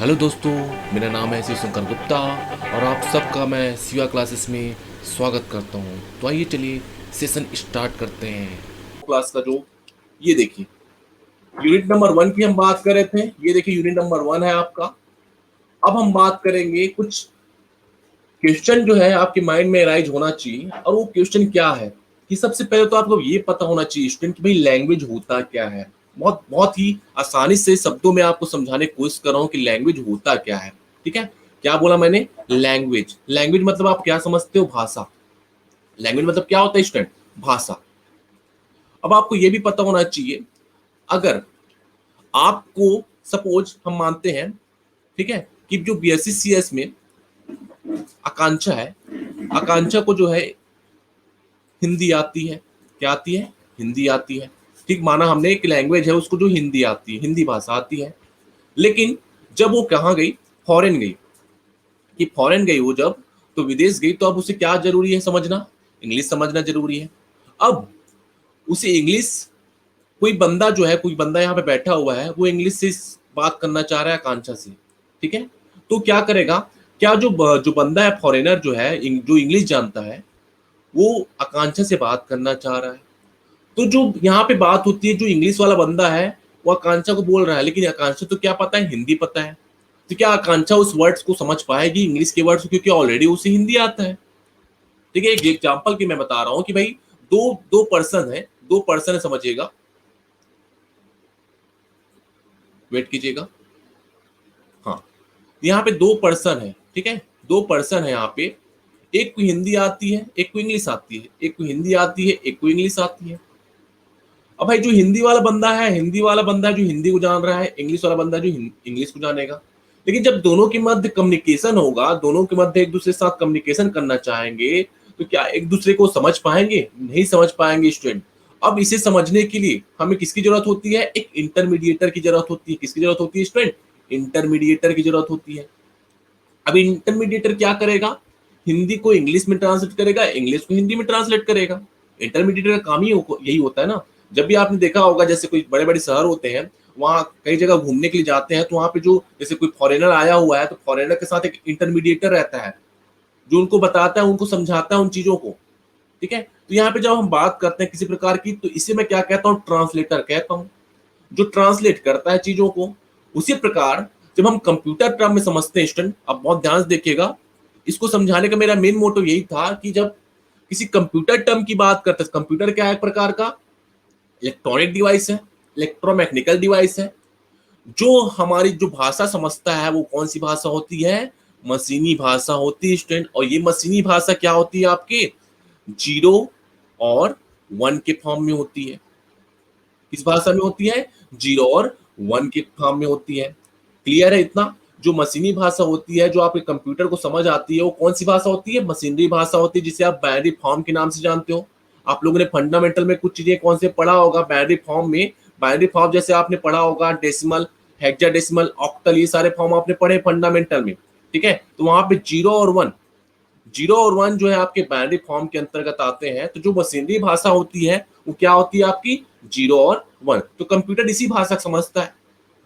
Hello दोस्तों, मेरा नाम है शिव शंकर गुप्ता और आप सबका मैं सिवा क्लासेस में स्वागत करता हूं। तो आइए चलिए सेशन स्टार्ट करते हैं। क्लास का जो ये देखिए यूनिट नंबर 1 की हम बात कर रहे थे। ये देखिए यूनिट नंबर 1 है आपका। अब हम बात करेंगे कुछ क्वेश्चन जो है आपके माइंड में राइज होना चाहिए। और वो क्वेश्चन क्या है कि सबसे पहले तो आपको ये पता होना चाहिए स्टूडेंट कि भाई लैंग्वेज होता क्या है। बहुत बहुत ही आसानी से शब्दों में आपको समझाने की कोशिश कर रहा हूँ कि लैंग्वेज होता क्या है। ठीक है, क्या बोला मैंने? लैंग्वेज। लैंग्वेज मतलब आप क्या समझते हो? भाषा। लैंग्वेज मतलब क्या होता है स्टूडेंट? भाषा। अब आपको ये भी पता होना चाहिए, अगर आपको सपोज हम मानते हैं, ठीक है, कि जो बीएससी सीएस में आकांक्षा है, आकांक्षा को जो है हिंदी आती है। क्या आती है? हिंदी आती है। ठीक, माना हमने एक लैंग्वेज है उसको जो हिंदी आती है, हिंदी भाषा आती है। लेकिन जब वो कहाँ गई? फॉरेन गई। कि फॉरेन गई वो जब, तो विदेश गई, तो अब उसे क्या जरूरी है समझना? इंग्लिश समझना जरूरी है। अब उसे इंग्लिश, कोई बंदा जो है, कोई बंदा यहाँ पे बैठा हुआ है, वो इंग्लिश से बात करना चाह रहा है आकांक्षा से। ठीक है, तो क्या करेगा? क्या जो बंदा है फॉरेनर जो है, जो इंग्लिश जानता है, वो आकांक्षा से बात करना चाह रहा है। तो जो यहाँ पे बात होती है, जो इंग्लिश वाला बंदा है वो आकांक्षा को बोल रहा है, लेकिन आकांक्षा तो क्या पता है? हिंदी पता है। तो क्या आकांक्षा उस वर्ड्स को समझ पाएगी, इंग्लिश के वर्ड्स को, क्योंकि ऑलरेडी उसे हिंदी आता है। ठीक है, एक एग्जाम्पल की मैं बता रहा हूँ कि भाई दो दो पर्सन है, दो पर्सन है, समझिएगा। वेट कीजिएगा। हाँ, यहाँ पे दो पर्सन है। ठीक है, दो पर्सन है यहाँ पे। एक को हिंदी आती है, एक को इंग्लिश आती है। एक को हिंदी आती है, एक को इंग्लिश आती है। अब भाई जो हिंदी वाला बंदा है, हिंदी वाला बंदा जो हिंदी को जान रहा है, इंग्लिश वाला बंदा जो इंग्लिश को जानेगा। लेकिन जब दोनों के मध्य कम्युनिकेशन होगा, दोनों के मध्य एक दूसरे के साथ कम्युनिकेशन करना चाहेंगे, तो क्या एक दूसरे को समझ पाएंगे? नहीं समझ पाएंगे स्टूडेंट। अब इसे समझने के लिए हमें किसकी जरूरत होती है? एक इंटरमीडिएटर की जरूरत होती है। किसकी जरूरत होती है स्टूडेंट? इंटरमीडिएटर की जरूरत होती है। अब इंटरमीडिएटर क्या करेगा? हिंदी को इंग्लिश में ट्रांसलेट करेगा, इंग्लिश को हिंदी में ट्रांसलेट करेगा। इंटरमीडिएटर का काम ही यही होता है ना। जब भी आपने देखा होगा, जैसे कोई बड़े बड़े शहर होते हैं, वहाँ कई जगह घूमने के लिए जाते हैं, तो वहाँ पे जो जैसे कोई फॉरेनर आया हुआ है, तो फॉरेनर के साथ एक इंटरमीडिएटर रहता है जो उनको बताता है, उनको समझाता है उन चीजों को। ठीक है, तो यहाँ पे जब हम बात करते हैं किसी प्रकार की, तो इसे मैं क्या कहता हूँ? ट्रांसलेटर कहता हूँ, जो ट्रांसलेट करता है चीजों को। उसी प्रकार जब हम कंप्यूटर टर्म में समझते हैं स्टूडेंट, अब बहुत ध्यान से देखिएगा, इसको समझाने का मेरा मेन मोटिव यही था कि जब किसी कंप्यूटर टर्म की बात करते हैं, कंप्यूटर क्या है? एक प्रकार का इलेक्ट्रॉनिक डिवाइस है, इलेक्ट्रोमैकेनिकल डिवाइस है। जो हमारी जो भाषा समझता है, वो कौन सी भाषा होती है? मशीनी भाषा होती है स्टूडेंट। और ये मशीनी भाषा क्या होती है? आपके जीरो और वन के फॉर्म में होती है। किस भाषा में होती है? जीरो और वन के फॉर्म में होती है। क्लियर है इतना? जो मशीनी भाषा होती है, जो आपके कंप्यूटर को समझ आती है, वो कौन सी भाषा होती है? मशीनरी भाषा होती है, जिसे आप बाइनरी फॉर्म के नाम से जानते हो। आप लोगों ने फंडामेंटल में कुछ चीजें कौन से पढ़ा होगा बाइनरी फॉर्म में। बाइनरी फॉर्म जैसे आपने पढ़ा होगा डेसिमल, हेक्साडेसिमल, ऑक्टल, ये सारे फॉर्म आपने पढ़े फंडामेंटल में। ठीक है, तो वहां पे जीरो और वन, जीरो और वन जो है आपके बाइनरी फॉर्म के अंतर्गत आते हैं। तो जो मशीनरी भाषा होती है वो क्या होती है आपकी? जीरो और वन। तो कंप्यूटर इसी भाषा समझता है।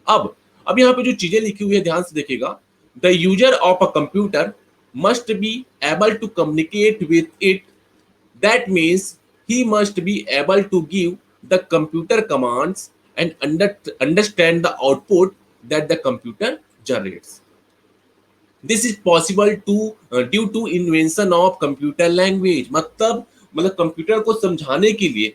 अब यहाँ पे जो चीजें लिखी हुई है ध्यान से देखिएगा। The user of a computer must be able to communicate with it. That means he must be able to give the computer commands and understand the output that the computer generates. This is possible to due to invention of computer language. मतलब computer को समझाने के लिए,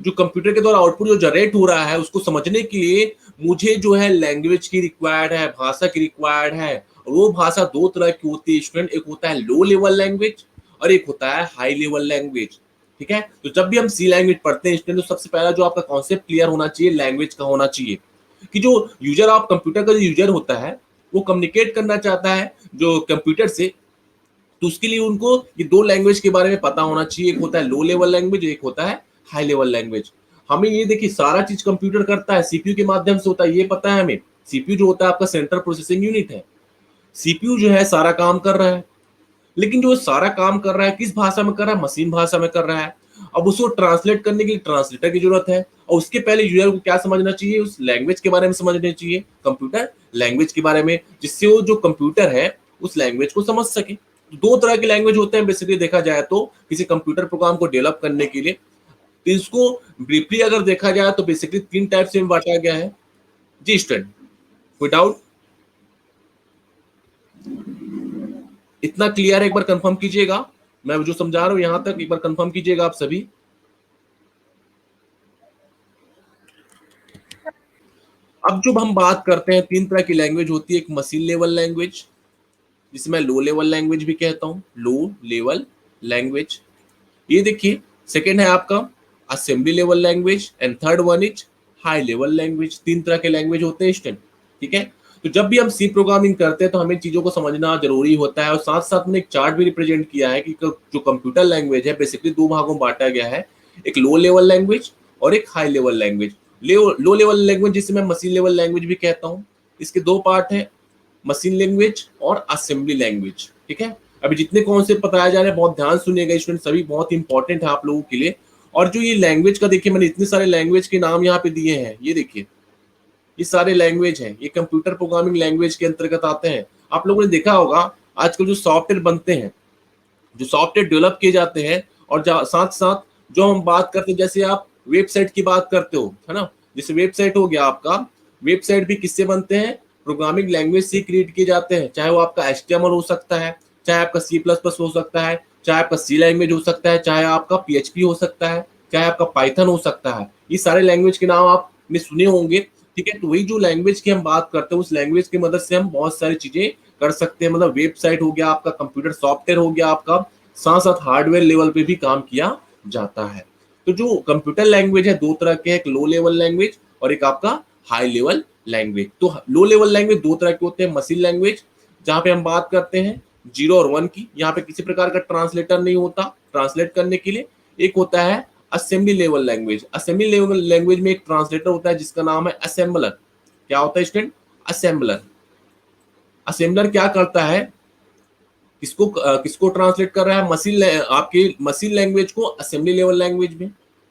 जो computer के द्वारा output जो generate हो रहा है, उसको समझने के लिए मुझे जो है लैंग्वेज की रिक्वायर्ड है, भाषा की रिक्वायर्ड है। और वो भाषा दो तरह की होती है स्टूडेंट, एक होता है लो लेवल लैंग्वेज और एक होता है हाई लेवल लैंग्वेज। ठीक है, तो जब भी हम सी लैंग्वेज पढ़ते हैं स्टूडेंट, तो सबसे पहला जो आपका कॉन्सेप्ट क्लियर होना चाहिए लैंग्वेज का होना चाहिए। कि जो यूजर ऑफ कंप्यूटर का जो यूजर होता है, वो कम्युनिकेट करना चाहता है जो कंप्यूटर से, तो उसके लिए उनको ये दो लैंग्वेज के बारे में पता होना चाहिए। एक होता है लो लेवल लैंग्वेज, एक होता है हाई लेवल लैंग्वेज। हमें ये देखिए सारा चीज कंप्यूटर करता है, सीपीयू के माध्यम से होता है, ये पता है हमें। सीपीयू जो होता है आपका सेंट्रल प्रोसेसिंग यूनिट है। सीपीयू जो है सारा काम कर रहा है, लेकिन जो सारा काम कर रहा है किस भाषा में कर रहा है? मशीन भाषा में कर रहा है। अब उसको ट्रांसलेट करने के लिए ट्रांसलेटर की जरूरत है, और उसके पहले यूजर को क्या समझना चाहिए, उस लैंग्वेज के बारे में समझना चाहिए, कंप्यूटर लैंग्वेज के बारे में, जिससे वो जो कंप्यूटर है उस लैंग्वेज को समझ सके। दो तरह के लैंग्वेज होते हैं बेसिकली देखा जाए तो किसी कंप्यूटर प्रोग्राम को डेवलप करने के लिए। तो इसको ब्रीफली अगर देखा जाए तो बेसिकली 3 टाइप से बांटा गया है। जी स्टूडेंट, कोई डाउट? इतना क्लियर है? एक बार कंफर्म कीजिएगा, मैं जो समझा रहा हूं यहां तक एक बार कंफर्म कीजिएगा आप सभी। अब जब हम बात करते हैं 3 तरह की लैंग्वेज होती है, एक मशीन लेवल लैंग्वेज जिसे मैं लो लेवल लैंग्वेज भी कहता हूं, लो लेवल लैंग्वेज। ये देखिए, सेकेंड है आपका assembly level language, and third one is high level language. 3 तरह के लैंग्वेज होते हैं स्टूडेंट, ठीक है। तो जब भी हम सी प्रोग्रामिंग करते हैं तो हमें चीजों को समझना जरूरी होता है, और साथ साथ में एक चार्ट भी रिप्रेजेंट किया है कि जो कंप्यूटर लैंग्वेज है बेसिकली 2 भागों में बांटा गया है, एक लो लेवल लैंग्वेज और एक high level language. Low level language जिसे मैं मशीन लेवल लैंग्वेज भी कहता हूँ, इसके 2 पार्ट है, मशीन लैंग्वेज और असेंबली लैंग्वेज, ठीक है। अभी जितने कॉन्सेप्ट बताया जा रहे हैं बहुत ध्यान सुनिएगा स्टूडेंट, सभी बहुत इंपॉर्टेंट है आप लोगों के लिए। और जो ये लैंग्वेज का देखिए, मैंने इतने सारे लैंग्वेज के नाम यहाँ पे दिए हैं, ये देखिए ये सारे लैंग्वेज हैं, ये कंप्यूटर प्रोग्रामिंग लैंग्वेज के अंतर्गत आते हैं। आप लोगों ने देखा होगा आजकल जो सॉफ्टवेयर बनते हैं, जो सॉफ्टवेयर डेवलप किए जाते हैं, और साथ साथ जो हम बात करते हैं, जैसे आप वेबसाइट की बात करते हो, है ना, जैसे वेबसाइट हो गया आपका, वेबसाइट भी किससे बनते हैं, प्रोग्रामिंग लैंग्वेज से क्रिएट किए जाते हैं। चाहे वो आपका HTML हो सकता है, चाहे आपका C++ हो सकता है, चाहे आपका C लैंग्वेज हो सकता है, चाहे आपका PHP हो सकता है, चाहे आपका पाइथन हो सकता है। ये सारे लैंग्वेज के नाम आपने सुने होंगे, ठीक है। तो वही जो लैंग्वेज की हम बात करते हैं, उस लैंग्वेज की मदद से हम बहुत सारी चीजें कर सकते हैं। मतलब वेबसाइट हो गया आपका, कंप्यूटर सॉफ्टवेयर हो गया आपका, साथ साथ हार्डवेयर लेवल पे भी काम किया जाता है। तो जो कंप्यूटर लैंग्वेज है 2 तरह के हैं, एक लो लेवल लैंग्वेज और एक आपका हाई लेवल लैंग्वेज। तो लो लेवल लैंग्वेज 2 तरह के होते हैं, मशीन लैंग्वेज जहां पे हम बात करते हैं 0 और 1 की, यहाँ पे किसी प्रकार का ट्रांसलेटर नहीं होता ट्रांसलेट करने के लिए। एक होता है assembly level language, assembly level language में एक ट्रांसलेटर होता है जिसका नाम है असेंबलर। क्या होता है स्टूडेंट? असेंबलर। असेंबलर क्या करता है, किसको ट्रांसलेट कर रहा है, आपकी मशीन लैंग्वेज को असेंबली लेवल लैंग्वेज में,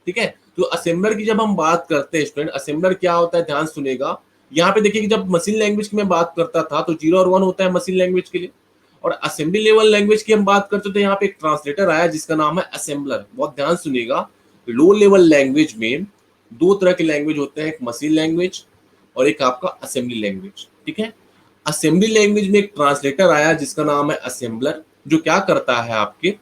ठीक है। तो असेंबलर की जब हम बात करते हैं स्टूडेंट, असेंबलर क्या होता है ध्यान सुनेगा। यहाँ पे देखिए कि जब मशीन लैंग्वेज की मैं बात करता था तो 0 और 1 होता है मशीन लैंग्वेज के लिए, और असेंबली लेवल लैंग्वेज की हम बात करते थे, यहाँ पे एक ट्रांसलेटर आया जिसका नाम है असेंबलर। बहुत ध्यान सुनिएगा, लो लेवल लैंग्वेज में 2 तरह के लैंग्वेज होते हैं, एक मशीन लैंग्वेज और एक आपका असेंबली लैंग्वेज, ठीक है। असेंबली लैंग्वेज में एक ट्रांसलेटर आया जिसका नाम है असेंबलर, जो क्या करता है आपके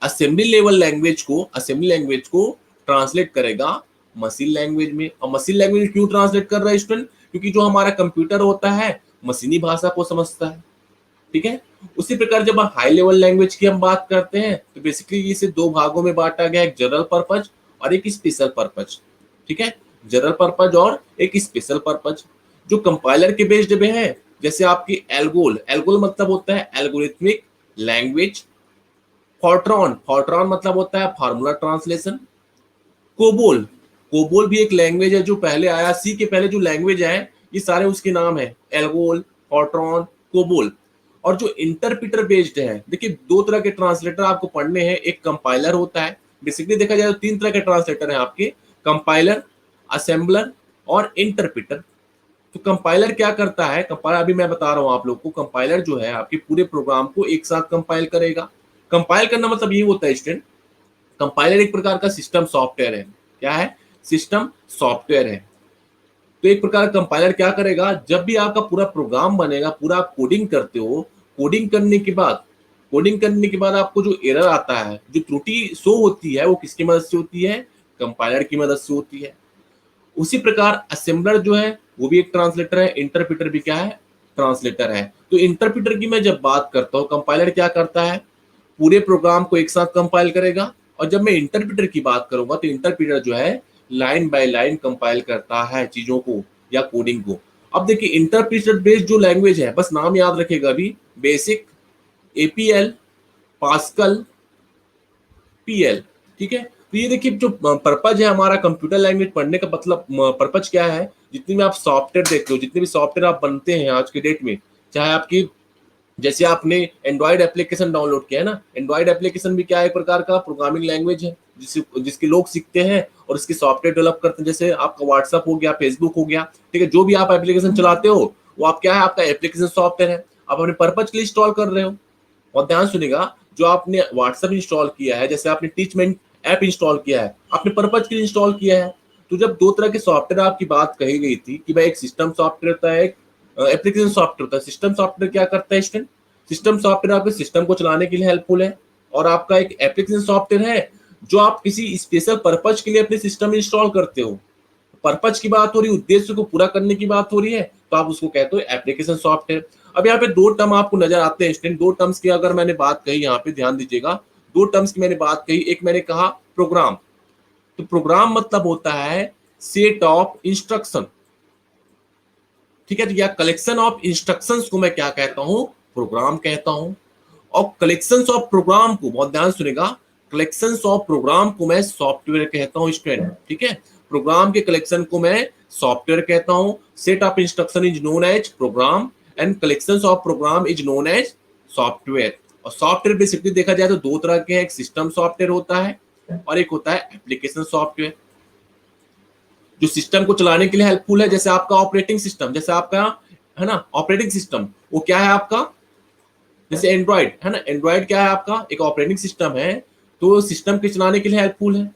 असेंबली लैंग्वेज को ट्रांसलेट करेगा मशीन लैंग्वेज में। और मशीन लैंग्वेज क्यों ट्रांसलेट कर रहा है स्टूडेंट? क्योंकि जो हमारा कंप्यूटर होता है मशीनी भाषा को समझता है, ठीक है। उसी प्रकार जब हम हाई लेवल लैंग्वेज की हम बात करते हैं तो बेसिकली इसे 2 भागों में बांटा गया, एक जनरल पर्पज और एक स्पेशल पर्पज, ठीक है। जनरल पर्पज और एक स्पेशल पर्पज। जो कंपाइलर के बेस्ड में है, जैसे आपकी एल्गोल, एल्गोल मतलब होता है एल्गोरिथमिक लैंग्वेज। फॉर्ट्रॉन मतलब होता है फार्मूला ट्रांसलेशन। कोबोल, कोबोल भी एक लैंग्वेज है जो पहले आया, सी के पहले जो लैंग्वेज है ये सारे उसके नाम है, एल्गोल, फॉर्ट्रॉन, कोबोल। और जो इंटरप्रिटर बेस्ड है, देखिए 2 तरह के ट्रांसलेटर आपको पढ़ने हैं, एक कंपाइलर होता है, बेसिकली देखा जाए तो 3 तरह के ट्रांसलेटर हैं आपके, कंपाइलर, असेंबलर और इंटरप्रिटर। तो कंपाइलर क्या करता है, कंपाइलर अभी मैं बता रहा हूं आप लोग को, कंपाइलर जो है आपके पूरे प्रोग्राम को एक साथ कंपाइल करेगा। कंपाइल करना मतलब ये होता है स्टूडेंट, कंपाइलर एक प्रकार का सिस्टम सॉफ्टवेयर है। क्या है? सिस्टम सॉफ्टवेयर है। तो एक प्रकार का कंपाइलर क्या करेगा, जब भी आपका पूरा प्रोग्राम बनेगा, पूरा आप कोडिंग करते हो, कोडिंग करने के बाद आपको जो एरर आता है, जो त्रुटि शो होती है, वो किसकी मदद से होती है? कंपाइलर की मदद से होती है। उसी प्रकार असेंबलर जो है वो भी एक ट्रांसलेटर है, इंटरप्रिटर भी क्या है? ट्रांसलेटर है। तो इंटरप्रिटर की मैं जब बात करता हूँ, कंपाइलर क्या करता है, पूरे प्रोग्राम को एक साथ कंपाइल करेगा। और जब मैं इंटरप्रिटर की बात करूंगा तो इंटरप्रिटर जो है लाइन बाय लाइन कंपाइल करता है चीजों को या कोडिंग को। अब देखिए इंटरप्रिटर बेस्ड जो लैंग्वेज है, बस नाम याद रखेगा अभी, बेसिक, एपीएल, पास्कल, पीएल, ठीक है। तो ये देखिए जो पर्पज है हमारा कंप्यूटर लैंग्वेज पढ़ने का, मतलब पर्पज क्या है, जितनी भी आप सॉफ्टवेयर देखते हो, जितने भी सॉफ्टवेयर आप बनते हैं आज के डेट में, चाहे आपकी जैसे आपने एंड्रॉइड एप्लीकेशन डाउनलोड किया है ना, एंड्रॉइड एप्लीकेशन भी क्या है, एक प्रकार का प्रोग्रामिंग लैंग्वेज है जिसके लोग सीखते हैं और इसके सॉफ्टवेयर डेवलप करते हैं। जैसे आपका व्हाट्सअप हो गया, फेसबुक हो गया, ठीक है, जो भी आप एप्लीकेशन चलाते हो वो आप क्या है, आपका एप्लीकेशन सॉफ्टवेयर है, आप अपने पर्पज के लिए इंस्टॉल कर रहे हो। और ध्यान सुनिएगा, जो आपने व्हाट्सएप इंस्टॉल किया है, जैसे आपने टीचमेंट ऐप इंस्टॉल किया है, आपने पर्पज के लिए इंस्टॉल किया है। तो जब दो तरह के सॉफ्टवेयर आपकी बात कही गई थी कि भाई एक सिस्टम सॉफ्टवेयर होता है, एक एप्लीकेशन सॉफ्टवेयर होता है। सिस्टम सॉफ्टवेयर क्या करता है स्टूडेंट, सिस्टम सॉफ्टवेयर आपके सिस्टम को चलाने के लिए हेल्पफुल है, और आपका एक एप्लीकेशन सॉफ्टवेयर है जो आप किसी स्पेशल पर्पज के लिए अपने सिस्टम में इंस्टॉल करते हो। पर्पज की बात हो रही है, उद्देश्य को पूरा करने की बात हो रही है, तो आप उसको कहते हो एप्लीकेशन सॉफ्टवेयर। अब यहाँ पे दो टर्म आपको नजर आते हैं स्टूडेंट, दो टर्म्स की अगर मैंने बात कही, यहाँ पे ध्यान दीजिएगा, दो टर्म्स की मैंने बात कही। एक मैंने कहा प्रोग्राम, तो प्रोग्राम मतलब होता है सेट ऑफ इंस्ट्रक्शन, ठीक है, तो या कलेक्शन ऑफ इंस्ट्रक्शंस को मैं क्या कहता हूं, प्रोग्राम कहता हूं। और कलेक्शंस ऑफ प्रोग्राम को, बहुत ध्यान सुनेगा, कलेक्शंस ऑफ प्रोग्राम को मैं सॉफ्टवेयर कहता हूं स्टूडेंट, ठीक है। प्रोग्राम के कलेक्शन को मैं सॉफ्टवेयर कहता हूं। Set of instruction is known as program and collections of program is known as software. और सॉफ्टवेयर बेसिकली देखा जाए तो दो तरह के हैं, एक सिस्टम सॉफ्टवेयर होता है और एक होता है एप्लीकेशन सॉफ्टवेयर, जो सिस्टम को चलाने के लिए हेल्पफुल है। जैसे आपका ऑपरेटिंग सिस्टम, जैसे आपका है ना ऑपरेटिंग सिस्टम, वो क्या है आपका, जैसे एंड्रॉइड है ना, एंड्रॉइड क्या है आपका, एक ऑपरेटिंग सिस्टम है, तो सिस्टम के चलाने के लिए हेल्पफुल है।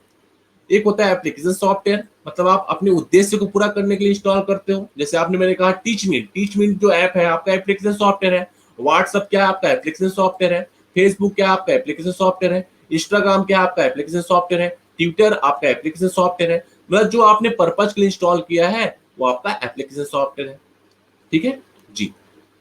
एक होता है एप्लीकेशन सॉफ्टवेयर, मतलब आप अपने उद्देश्य को पूरा करने के लिए इंस्टॉल करते हो। जैसे आपने मैंने कहा टीचमीट जो ऐप है आपका एप्लीकेशन सॉफ्टवेयर है, व्हाट्सअप क्या है आपका एप्लीकेशन सॉफ्टवेयर है, फेसबुक क्या है आपका एप्लीकेशन सॉफ्टवेयर है, इंस्टाग्राम क्या है आपका एप्लीकेशन सॉफ्टवेयर है, ट्विटर आपका एप्लीकेशन सॉफ्टवेयर है। मतलब जो आपने पर्पज के लिए इंस्टॉल किया है वो आपका एप्लीकेशन सॉफ्टवेयर है, ठीक है जी।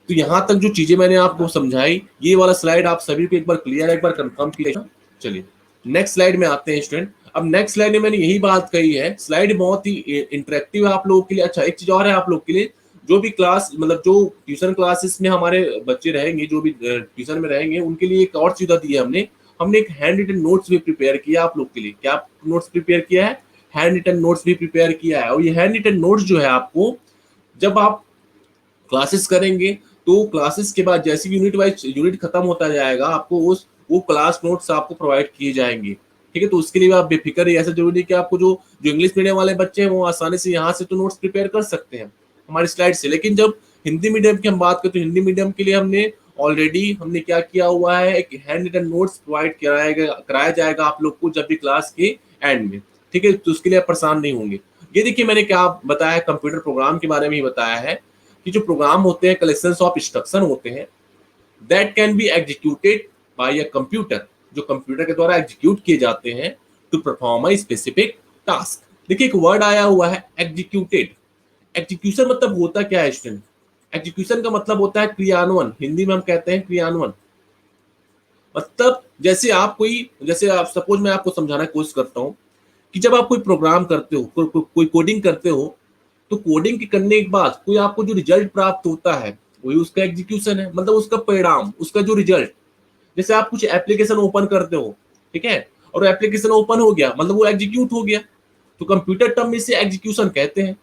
तो यहां तक जो चीजें मैंने आपको समझाई, ये वाला स्लाइड आप सभी को एक बार क्लियर, एक बार कंफर्म कीजिएगा। चलिए नेक्स्ट स्लाइड में आते हैं स्टूडेंट। अब नेक्स्ट स्लाइड में मैंने यही बात कही है, स्लाइड बहुत ही इंटरेक्टिव है आप लोगों के लिए। अच्छा एक चीज और है आप लोग के लिए, जो भी क्लास मतलब जो ट्यूशन क्लासेस में हमारे बच्चे रहेंगे, जो भी ट्यूशन में रहेंगे, उनके लिए एक और सुविधा दी है हमने। हमने एक हैंड रिटन नोट्स भी प्रिपेयर किया आप लोग के लिए। क्या नोट्स प्रिपेयर किया है, हैंड रिटन नोट्स भी प्रिपेयर किया है। और ये हैंड रिटन नोट्स जो है आपको, जब आप क्लासेस करेंगे तो क्लासेस के बाद जैसे यूनिट वाइज यूनिट खत्म होता जाएगा, आपको उस वो क्लास नोट्स आपको प्रोवाइड किए जाएंगे, ठीक है। तो उसके लिए आप बेफिक्र है, ऐसा जरूरी है कि आपको जो जो इंग्लिश मीडियम वाले बच्चे हैं वो आसानी से यहाँ से तो नोट्स प्रिपेयर कर सकते हैं हमारी स्लाइड से। लेकिन जब हिंदी मीडियम की हम बात करें तो हिंदी मीडियम के लिए हमने हमने क्या किया हुआ है, एक हैंड रिटन नोट्स प्रोवाइड कराया जाएगा आप लोग को जब भी क्लास के एंड में, ठीक है। तो उसके लिए आप परेशान नहीं होंगे। ये देखिए मैंने क्या बताया, कंप्यूटर प्रोग्राम के बारे में ही बताया है कि जो प्रोग्राम होते हैं कलेक्शंस ऑफ इंस्ट्रक्शन होते हैं, that can be executed by a computer, जो कंप्यूटर के द्वारा एग्जीक्यूट किए जाते हैं to perform a specific task. देखिए एक वर्ड आया हुआ है एग्जीक्यूटेड। एग्जीक्यूशन मतलब होता क्या है स्टूडेंट, एग्जीक्यूशन का मतलब होता है क्रियान्वयन, हिंदी में हम कहते हैं क्रियान्वयन। मतलब जैसे आप सपोज मैं आपको समझाने की कोशिश करता हूँ कि जब आप कोई प्रोग्राम करते हो, कोई कोडिंग करते हो, तो कोडिंग के करने के बाद कोई आपको जो रिजल्ट प्राप्त होता है वही उसका एग्जीक्यूशन है, मतलब उसका परिणाम, उसका जो रिजल्ट। जैसे आप कुछ एप्लीकेशन ओपन करते हो, ठीक है, और एप्लीकेशन ओपन हो गया मतलब वो एग्जीक्यूट हो गया, तो कंप्यूटर टर्म में से एग्जीक्यूशन कहते हैं।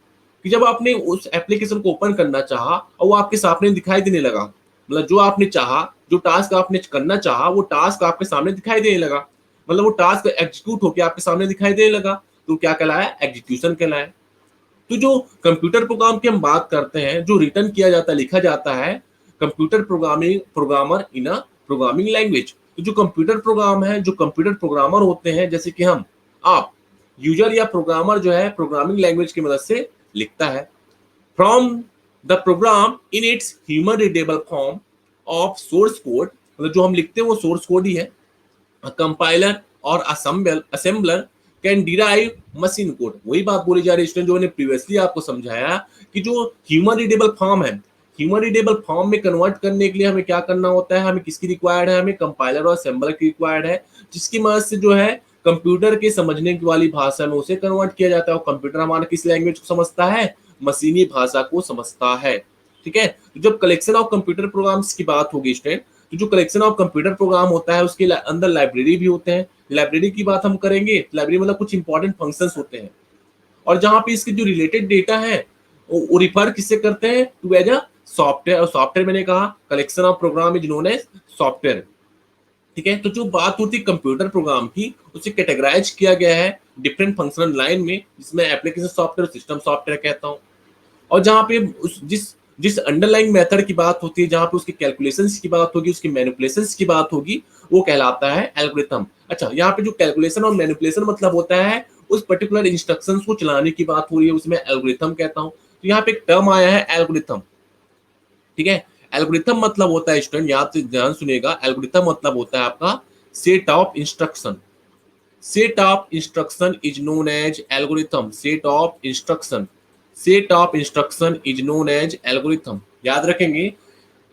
कि जब आपने उस एप्लीकेशन को ओपन करना चाहा और वो आपके सामने दिखाई देने लगा, मतलब जो आपने चाहा, जो टास्क आपने करना चाहा वो टास्क आपके सामने दिखाई देने लगा, मतलब वो टास्क एग्जीक्यूट होकर आपके सामने दिखाई देने लगा, तो क्या कहलाया, एग्जीक्यूशन कहलाया। तो जो कंप्यूटर प्रोग्राम की हम बात करते हैं, जो रिटर्न किया जाता है, लिखा जाता है, computer programmer in a programming language. तो जो कंप्यूटर प्रोग्राम है, जो कंप्यूटर प्रोग्रामर होते हैं, जैसे कि आप यूजर या प्रोग्रामर जो है प्रोग्रामिंग लैंग्वेज की मदद से लिखता है। From the program in its human readable form of source code, मतलब जो हम लिखते हैं वो सोर्स कोड ही है, कंपाइलर और assembler can derive machine code. वही बात बोली जा रही है स्टूडेंट, जो मैंने प्रीवियसली आपको समझाया कि जो ह्यूमन रीडेबल फॉर्म है, ह्यूमन रीडेबल फॉर्म में कन्वर्ट करने के लिए हमें क्या करना होता है, हमें किसकी रिक्वायर्ड है, हमें कंपाइलर और असेंबलर की रिक्वायर्ड है, जिसकी मदद से जो है कंप्यूटर के समझने वाली भाषा में उसे कन्वर्ट किया जाता है। और कंप्यूटर हमारा किस लैंग्वेज को समझता है, मशीनी भाषा को समझता है, ठीक है। तो जब कलेक्शन ऑफ कंप्यूटर प्रोग्राम्स की बात होगी स्टूडेंट, तो जो कलेक्शन ऑफ कंप्यूटर प्रोग्राम होता है उसके अंदर लाइब्रेरी भी होते हैं। लाइब्रेरी की बात हम करेंगे, लाइब्रेरी मतलब कुछ इंपॉर्टेंट फंक्शंस होते हैं, और जहां पे इसके जो रिलेटेड डेटा है वो रिफर किससे करते हैं, टू एज अ सॉफ्टवेयर, और सॉफ्टवेयर मैंने कहा collection of program is known as software, ठीक है। तो जो बात होती है कंप्यूटर प्रोग्राम की, उसे कैटेगराइज किया गया है डिफरेंट फंक्शनल लाइन में, जिसमें एप्लीकेशन सॉफ्टवेयर, सिस्टम सॉफ्टवेयर कहता हूँ। और जहाँ पे उस जिस जिस अंडरलाइंग मेथड की बात होती है, जहाँ पे उसकी कैलकुलेशंस की बात होगी, उसकी मैनिपुलेशंस की बात होगी, वो कहलाता है एल्गोरिथम। अच्छा, यहाँ पे जो कैलकुलेशन और मैनिपुलेशन मतलब होता है उस पर्टिकुलर इंस्ट्रक्शंस को चलाने की बात हो रही है, उसमें एल्गोरिथम कहता हूँ। तो यहाँ पे एक टर्म आया है एल्गोरिथम, ठीक है। एल्गोरिथम मतलब होता है, स्टूडेंट याद से ध्यान सुनिएगा, एल्गोरिथम मतलब होता है आपका set of instruction. Set of instruction is known as algorithm. Set of instruction, set of instruction is known as algorithm. याद रखेंगे,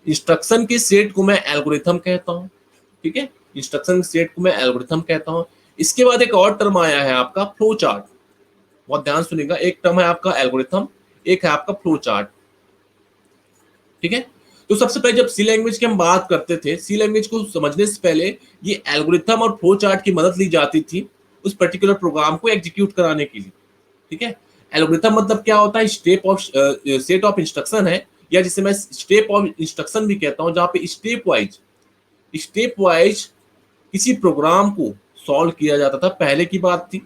इंस्ट्रक्शन के सेट को मैं एल्गोरिथम कहता हूं, ठीक है। इंस्ट्रक्शन के सेट को मैं एल्गोरिथम कहता हूं। इसके बाद एक और टर्म आया है आपका फ्लो चार्ट। बहुत ध्यान सुनिएगा, एक टर्म है आपका एल्गोरिथम, एक है आपका फ्लो चार्ट, ठीक है। तो सबसे पहले जब सी लैंग्वेज की हम बात करते थे, सी लैंग्वेज को समझने से पहले ये एल्गोरिथम और फ्लो चार्ट की मदद ली जाती थी उस पर्टिकुलर प्रोग्राम को एग्जीक्यूट कराने के लिए, ठीक है। एल्गोरिथम मतलब क्या होता है, step of set of instruction है, या जिसे मैं स्टेप ऑफ इंस्ट्रक्शन भी कहता हूं, जहां पे स्टेप वाइज किसी प्रोग्राम को सॉल्व किया जाता था। पहले की बात थी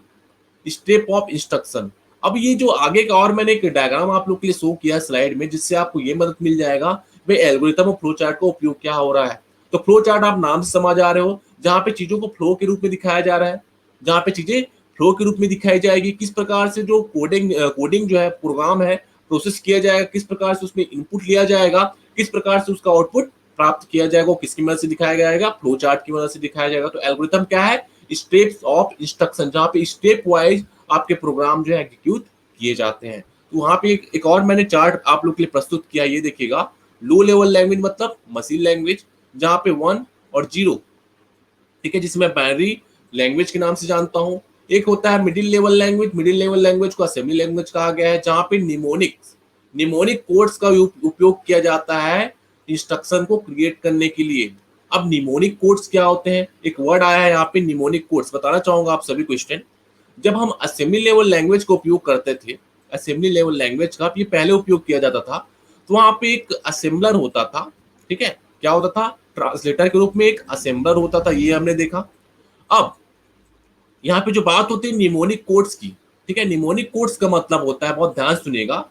स्टेप ऑफ इंस्ट्रक्शन। अब ये जो आगे का, और मैंने एक डायग्राम आप लोग के लिए शो किया स्लाइड में, जिससे आपको ये मदद मिल जाएगा भाई एल्गोरिथम और फ्लो चार्ट का उपयोग क्या हो रहा है। तो फ्लो चार्ट आप नाम से समझ आ रहे हो, जहां पे चीजों को फ्लो के रूप में दिखाया जा रहा है, जहां पे चीजें फ्लो के रूप में दिखाई जाएगी, किस प्रकार से जो कोडिंग जो है प्रोग्राम है प्रोसेस किया जाएगा, किस प्रकार से उसमें इनपुट लिया जाएगा, किस प्रकार से उसका आउटपुट प्राप्त किया जाएगा, वो किसकी मदद से दिखाया जाएगा, फ्लो चार्ट की मदद से दिखाया जाएगा। तो एल्गोरिथम क्या है, स्टेप्स ऑफ इंस्ट्रक्शन, जहां पे स्टेप वाइज आपके प्रोग्राम जो है एग्जीक्यूट किए जाते हैं। तो वहां पे एक और मैंने चार्ट आप लोग के लिए प्रस्तुत किया, ये देखिएगा। लो लेवल लैंग्वेज मतलब मशीन लैंग्वेज, जहां पे 1 और 0, ठीक है, जिसे मैं बाइनरी लैंग्वेज के नाम से जानता हूं। एक होता है middle level language, middle level language को असेंबली लैंग्वेज कहा गया है, जहां पे निमोनिक कोड्स का उपयोग किया जाता है इंस्ट्रक्शन को क्रिएट करने के लिए। अब निमोनिक कोड्स क्या होते हैं, एक वर्ड आया है यहाँ पे निमोनिक कोड्स, बताना चाहूंगा आप सभी को स्टूडेंट। जब हम असेंबली लेवल लैंग्वेज का उपयोग करते थे, असेंबली लेवल लैंग्वेज का ये पहले उपयोग किया जाता था, तो वहां पे एक असेंबलर होता था, ठीक है। क्या होता था, ट्रांसलेटर के रूप में एक असेंबलर होता था, ये हमने देखा। अब यहाँ पे जो बात होती है निमोनिक कोड्स की, ठीक है, निमोनिक कोड्स का मतलब होता है, बहुत ध्यान सुनिएगा,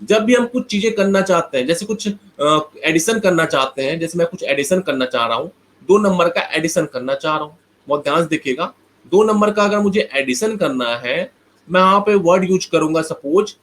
जब भी हम कुछ चीजें करना चाहते हैं, जैसे कुछ एडिशन करना चाहते हैं, जैसे मैं कुछ एडिशन करना चाह रहा हूँ, 2 नंबर का एडिशन करना चाह रहा हूँ, बहुत ध्यान से देखिएगा, 2 नंबर का अगर मुझे एडिशन करना है, मैं यहाँ पे वर्ड यूज करूंगा, सपोज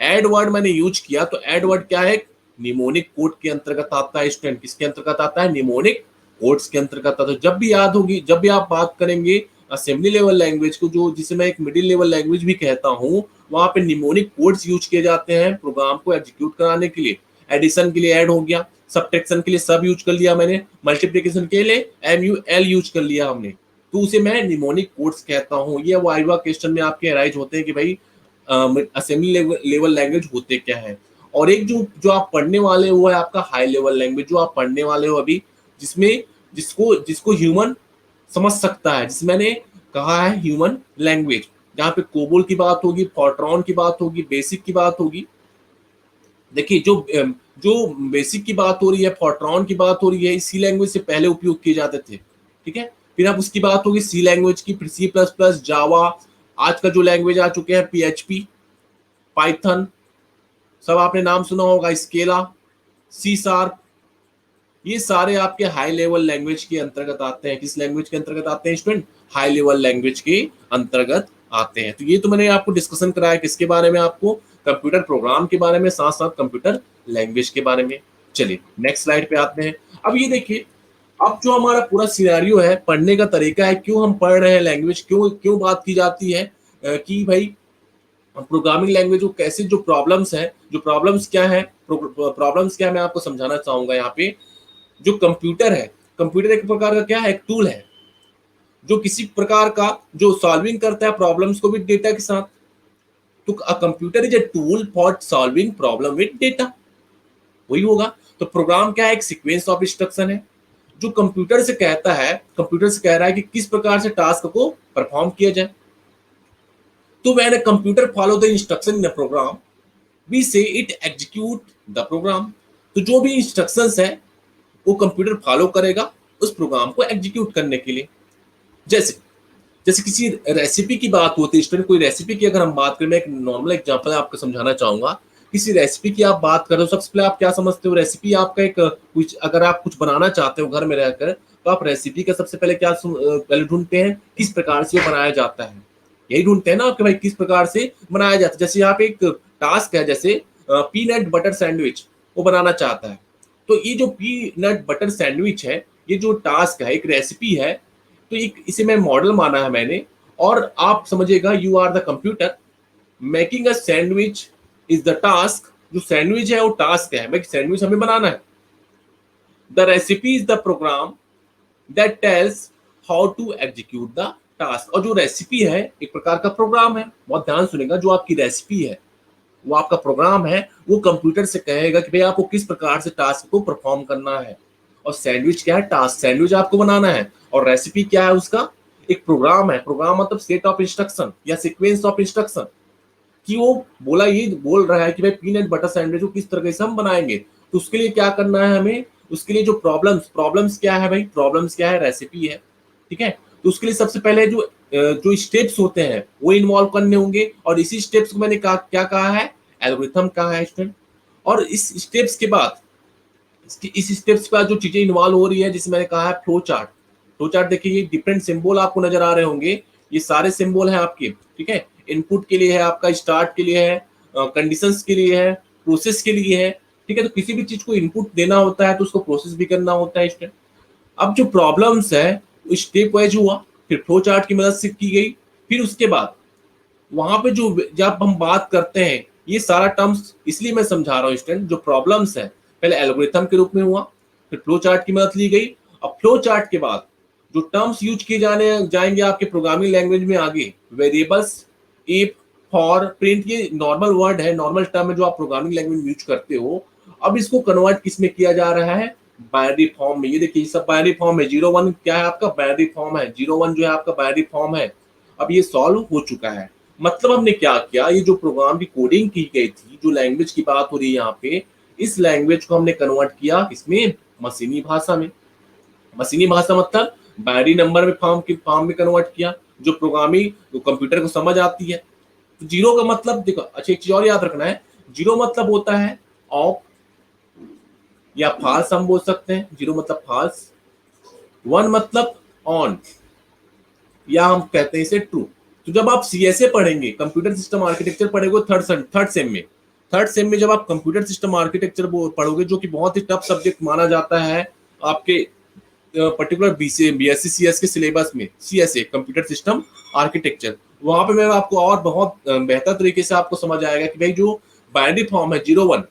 एड वर्ड मैंने यूज किया, तो एड वर्ड क्या है, निमोनिक कोड के अंतर्गत आता है स्टूडेंट। किसके अंतर्गत आता है, निमोनिक कोड्स के अंतर्गत आता है। तो जब भी याद होगी, जब भी आप बात करेंगे असेंबली लेवल लैंग्वेज को, जो जिसे मैं एक मिडिल लेवल लैंग्वेज भी कहता हूँ, वहां पे निमोनिक कोड्स यूज किए जाते हैं प्रोग्राम को एग्जीक्यूट कराने के लिए। एडिशन के लिए ऐड हो गया, सब्ट्रैक्शन के लिए सब यूज कर लिया मैंने, मल्टीप्लिकेशन के लिए MUL यूज कर लिया हमने, तो उसे मैं निमोनिक कोड्स कहता हूँ। ये वाइवा क्वेश्चन में आपके अराइज होते हैं कि भाई असेंबली लेवल लैंग्वेज होते क्या है। और एक जो जो आप पढ़ने वाले हो है आपका हाई लेवल लैंग्वेज, जो आप पढ़ने वाले हो अभी, जिसमें जिसको जिसको ह्यूमन समझ सकता है, जिसमें मैंने कहा है ह्यूमन लैंग्वेज, जहाँ पे कोबोल की बात होगी, फॉर्ट्रॉन की बात होगी, बेसिक की बात होगी। देखिए जो बेसिक की बात हो रही है, फॉर्ट्रॉन की बात हो रही है, सी लैंग्वेज से पहले उपयोग किए जाते थे, ठीक है। फिर अब उसकी बात होगी सी लैंग्वेज की, फिर C++, जावा, आज का जो लैंग्वेज आ चुके हैं PHP, पाइथन, सब आपने नाम सुना होगा, स्केला, C#, ये सारे आपके हाई लेवल लैंग्वेज के अंतर्गत आते हैं। किस लैंग्वेज के अंतर्गत आते हैं स्टूडेंट, हाई लेवल लैंग्वेज के अंतर्गत आते हैं। तो ये तो मैंने आपको डिस्कशन कराया किसके बारे में, आपको कंप्यूटर प्रोग्राम के बारे में, साथ साथ कंप्यूटर लैंग्वेज के बारे में। चलिए नेक्स्ट स्लाइड पे आते हैं। अब ये देखिए, अब जो हमारा पूरा सिनेरियो है, पढ़ने का तरीका है, क्यों हम पढ़ रहे हैं लैंग्वेज, क्यों क्यों बात की जाती है कि भाई प्रोग्रामिंग लैंग्वेज को कैसे, जो प्रॉब्लम्स है, जो प्रॉब्लम्स क्या है, प्रॉब्लम्स क्या है, मैं आपको समझाना चाहूंगा यहाँ पे। जो कंप्यूटर है, कंप्यूटर एक प्रकार का क्या है, एक टूल है, जो किसी प्रकार का जो सॉल्विंग करता है प्रॉब्लम्स को विद डेटा के साथ। तो a computer is a tool for solving problem with data, वही होगा। तो प्रोग्राम क्या है, एक सीक्वेंस ऑफ इंस्ट्रक्शन है, जो कंप्यूटर से कहता है, कंप्यूटर से कह रहा है कि किस प्रकार से टास्क को परफॉर्म किया जाए। तो when a computer follow the instruction in a program, we say it execute the program. तो जो भी इंस्ट्रक्शंस है वो कंप्यूटर फॉलो करेगा उस प्रोग्राम को एग्जीक्यूट करने के लिए। जैसे जैसे किसी रेसिपी की बात होती है स्टूडेंट, कोई रेसिपी की अगर हम बात करें, मैं एक नॉर्मल एग्जांपल आपको समझाना चाहूंगा। किसी रेसिपी की आप बात करो, सबसे पहले आप क्या समझते हो? रेसिपी आपका एक कुछ, अगर आप कुछ बनाना चाहते हो घर में रहकर, तो आप रेसिपी का सबसे पहले क्या पहले ढूंढते हैं, किस प्रकार से वो बनाया जाता है। यही ढूंढते हैं ना आपके भाई, किस प्रकार से बनाया जाता है। जैसे यहाँ पे एक टास्क है, जैसे पीनट बटर सैंडविच वो बनाना चाहता है। तो ये जो पीनट बटर सैंडविच है, ये जो टास्क है, एक रेसिपी है। तो एक इसे मैं मॉडल माना है मैंने, और आप समझिएगा you are the computer, making a sandwich is the task. जो सैंडविच है वो टास्क है, भाई सैंडविच हमें बनाना है। The recipe is the program that tells how to execute the task. और जो रेसिपी है एक प्रकार का प्रोग्राम है, बहुत ध्यान सुनेगा, जो आपकी रेसिपी है वो आपका प्रोग्राम है, वो कंप्यूटर से कहेगा कि भाई आपको किस प्रकार से टास्क को परफॉर्म करना है। और सैंडविच क्या है? टास्क, सैंडविच आपको बनाना है। और रेसिपी क्या है उसका? एक प्रोग्राम है। प्रोग्राम मतलब सेट ऑफ इंस्ट्रक्शन या सीक्वेंस ऑफ इंस्ट्रक्शन, कि वो बोला, ये बोल रहा है कि भाई पीनट बटर सैंडविच को किस तरह से हम बनाएंगे। तो उसके लिए क्या करना है हमें? उसके लिए जो प्रॉब्लम्स क्या है भाई? प्रॉब्लम्स क्या है? रेसिपी है, ठीक है। तो उसके लिए सबसे पहले जो स्टेप्स होते हैं वो इन्वॉल्व करने होंगे, और इसी स्टेप्स को मैंने कहा, क्या कहा है? एल्गोरिथम कहा है स्टूडेंट। और इस स्टेप्स के बाद, इस स्टेप्स के बाद जो चीजें इन्वॉल्व हो रही है, जिसे मैंने कहा है फ्लो चार्ट। फ्लो चार्ट देखिए, ये डिफरेंट सिंबल आपको नजर आ रहे होंगे। ये सारे सिंबल हैं आपके, ठीक है। इनपुट के लिए है आपका, स्टार्ट के लिए है, कंडीशंस के लिए है, प्रोसेस के लिए है, ठीक है। तो किसी भी चीज को इनपुट देना होता है तो उसको प्रोसेस भी करना होता है स्टूडेंट। अब जो प्रॉब्लम्स है स्टेप वाइज हुआ, फिर फ्लो चार्ट की मदद से की गई। फिर उसके बाद वहां पे जो, जब हम बात करते हैं, ये सारा टर्म्स इसलिए मैं समझा रहा हूँ स्टूडेंट, जो प्रॉब्लम्स है पहले एल्गोरिथम के रूप में हुआ, फिर फ्लो चार्ट की मदद ली गई। अब फ्लो चार्ट के बाद जो टर्म्स यूज किए जाने जाएंगे आपके प्रोग्रामिंग लैंग्वेज में आगे, वेरिएबल्स, इफ, फॉर, प्रिंट, ये नॉर्मल वर्ड है, नॉर्मल टर्म है जो आप प्रोग्रामिंग लैंग्वेज में यूज करते हो। अब इसको कन्वर्ट किस में किया जा रहा है? बाइनरी फॉर्म में। ये देखिए सब बाइनरी फॉर्म है। 0 1 क्या है आपका? बाइनरी फॉर्म है। 0 1 जो है आपका बाइनरी फॉर्म है। अब ये सॉल्व हो चुका है। मतलब हमने क्या किया, ये जो प्रोग्राम की कोडिंग की गई थी, जो लैंग्वेज की बात हो रही है यहाँ पे, इस लैंग्वेज को हमने कन्वर्ट किया इसमें, मशीनी भाषा में। मशीनी भाषा मतलब बाइनरी नंबर में फॉर्म में कन्वर्ट किया, जो प्रोग्रामिंग जो कंप्यूटर को समझ आती है। तो जीरो का मतलब देखो, अच्छा एक चीज और याद रखना है, जीरो मतलब होता है ऑफ या फॉल्स, हम बोल सकते हैं जीरो मतलब फॉल्स। 1 मतलब ऑन, या हम कहते हैं इसे ट्रू। तो जब आप सीएसए पढ़ेंगे, कंप्यूटर सिस्टम आर्किटेक्चर पढ़ेंगे थर्ड सेम में, जब आप कंप्यूटर सिस्टम आर्किटेक्चर पढ़ोगे, जो कि बहुत ही टफ सब्जेक्ट माना जाता है आपके पर्टिकुलर बीएससी सीएस के सिलेबस में, सीएसए कंप्यूटर सिस्टम आर्किटेक्चर, वहां पे मैं आपको और बहुत बेहतर तरीके से आपको समझ आएगा कि भाई जो बाइनरी फॉर्म है 0 1,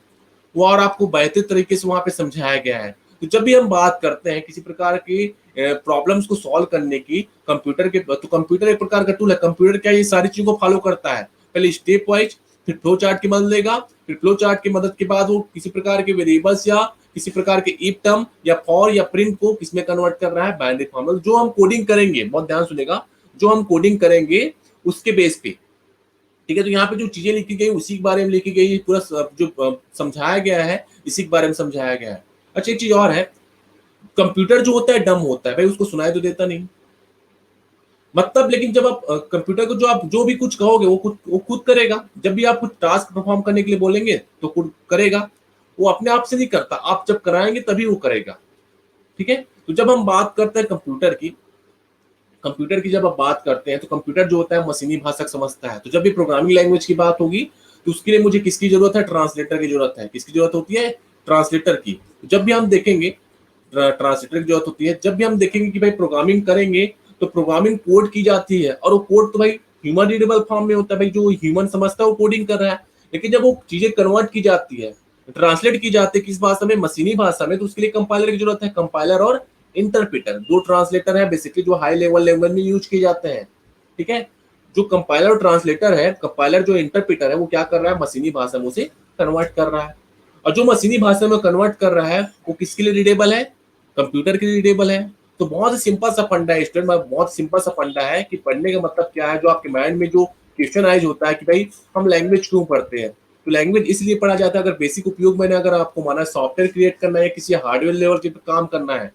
वो और आपको बेहतर तरीके से वहां पे समझाया गया है। तो जब भी हम बात करते हैं किसी प्रकार की प्रॉब्लम्स को सॉल्व करने की कंप्यूटर के, तो कंप्यूटर एक प्रकार का टूल है। कंप्यूटर क्या ये सारी चीजों को फॉलो करता है, पहले स्टेप वाइज, फिर फ्लो चार्ट की मदद लेगा, फिर फ्लो चार्ट की मदद के बाद वो किसी प्रकार के वेरिएबल्स या किसी प्रकार के इफ टर्म या फॉर या प्रिंट को किसमें कन्वर्ट कर रहा है? Binary form. जो हम कोडिंग करेंगे, बहुत ध्यान सुनेगा, जो हम कोडिंग करेंगे उसके बेस पे, ठीक है। तो यहाँ पे जो चीजें लिखी गई उसी के बारे में लिखी गई, पूरा जो समझाया गया है इसी के बारे में समझाया गया है। अच्छा एक चीज और है, कंप्यूटर जो होता है डम होता है भाई, उसको सुनाई तो देता नहीं, मतलब। लेकिन जब आप कंप्यूटर को आप जो भी कुछ कहोगे वो खुद करेगा। जब भी आप कुछ टास्क परफॉर्म करने के लिए बोलेंगे तो खुद करेगा, वो अपने आप से नहीं करता, आप जब कराएंगे तभी वो करेगा, ठीक है। तो जब हम बात करते हैं कंप्यूटर की जब आप बात करते हैं, तो कंप्यूटर जो होता है मशीनी भाषा समझता है। तो जब भी प्रोग्रामिंग लैंग्वेज की बात होगी, तो उसके लिए मुझे किसकी जरूरत है? ट्रांसलेटर की जरूरत है। किसकी जरूरत होती है? ट्रांसलेटर की। जब भी हम देखेंगे ट्रांसलेटर की जरूरत होती है, जब भी हम देखेंगे कि भाई प्रोग्रामिंग करेंगे तो प्रोग्रामिंग कोड की जाती है, और वो कोड तो भाई ह्यूमन रीडेबल फॉर्म में होता है, भाई जो ह्यूमन समझता है वो कोडिंग कर रहा है। लेकिन जब वो चीजें कन्वर्ट की जाती है, ट्रांसलेट की जाती है किस भाषा में? मशीनी भाषा में, तो उसके लिए कंपाइलर की जरूरत है। कंपाइलर और इंटरप्रेटर, दो ट्रांसलेटर है बेसिकली, जो हाई लेवल लैंग्वेज में यूज किए जाते हैं, ठीक है। जो कंपाइलर और ट्रांसलेटर है, कंपाइलर जो इंटरप्रेटर है, वो क्या कर रहा है? मशीनी भाषा में उसे कन्वर्ट कर रहा है। और जो मशीनी भाषा में कन्वर्ट कर रहा है वो किसके लिए रीडेबल है? कंप्यूटर के लिए रीडेबल है। तो बहुत ही सिंपल सा फंडा है स्टूडेंट, बहुत सिंपल सा फंडा है कि पढ़ने का मतलब क्या है। जो आपके माइंड में जो क्वेश्चन आइज होता है कि भाई हम लैंग्वेज क्यों पढ़ते हैं, तो लैंग्वेज इसलिए पढ़ा जाता है, अगर बेसिक उपयोग मैंने अगर आपको माना सॉफ्टवेयर क्रिएट करना है, किसी हार्डवेयर लेवल के पे काम करना है,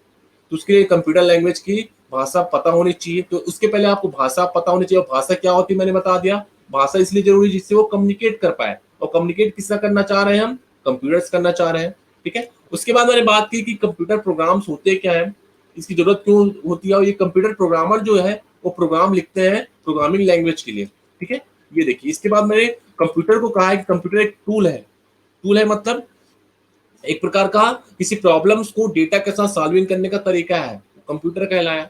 तो उसके लिए कंप्यूटर लैंग्वेज की भाषा पता होनी चाहिए। तो उसके पहले आपको भाषा पता होनी चाहिए, और भाषा क्या होती है मैंने बता दिया। भाषा इसलिए जरूरी है जिससे वो कम्युनिकेट कर पाए, और कम्युनिकेट किसका करना चाह रहे हैं हम, कंप्यूटर्स करना चाह रहे हैं, ठीक है। उसके बाद मैंने बात की कि कंप्यूटर प्रोग्राम्स होते क्या है, इसकी जरूरत क्यों होती है, और ये कंप्यूटर प्रोग्रामर जो है वो प्रोग्राम लिखते हैं प्रोग्रामिंग लैंग्वेज के लिए, ठीक है। ये देखिए, इसके बाद मैंने कंप्यूटर को कहा है कि कंप्यूटर एक टूल है। टूल है मतलब एक प्रकार का किसी प्रॉब्लम्स को डेटा के साथ सॉल्विंग करने का तरीका है, कंप्यूटर कहलाया।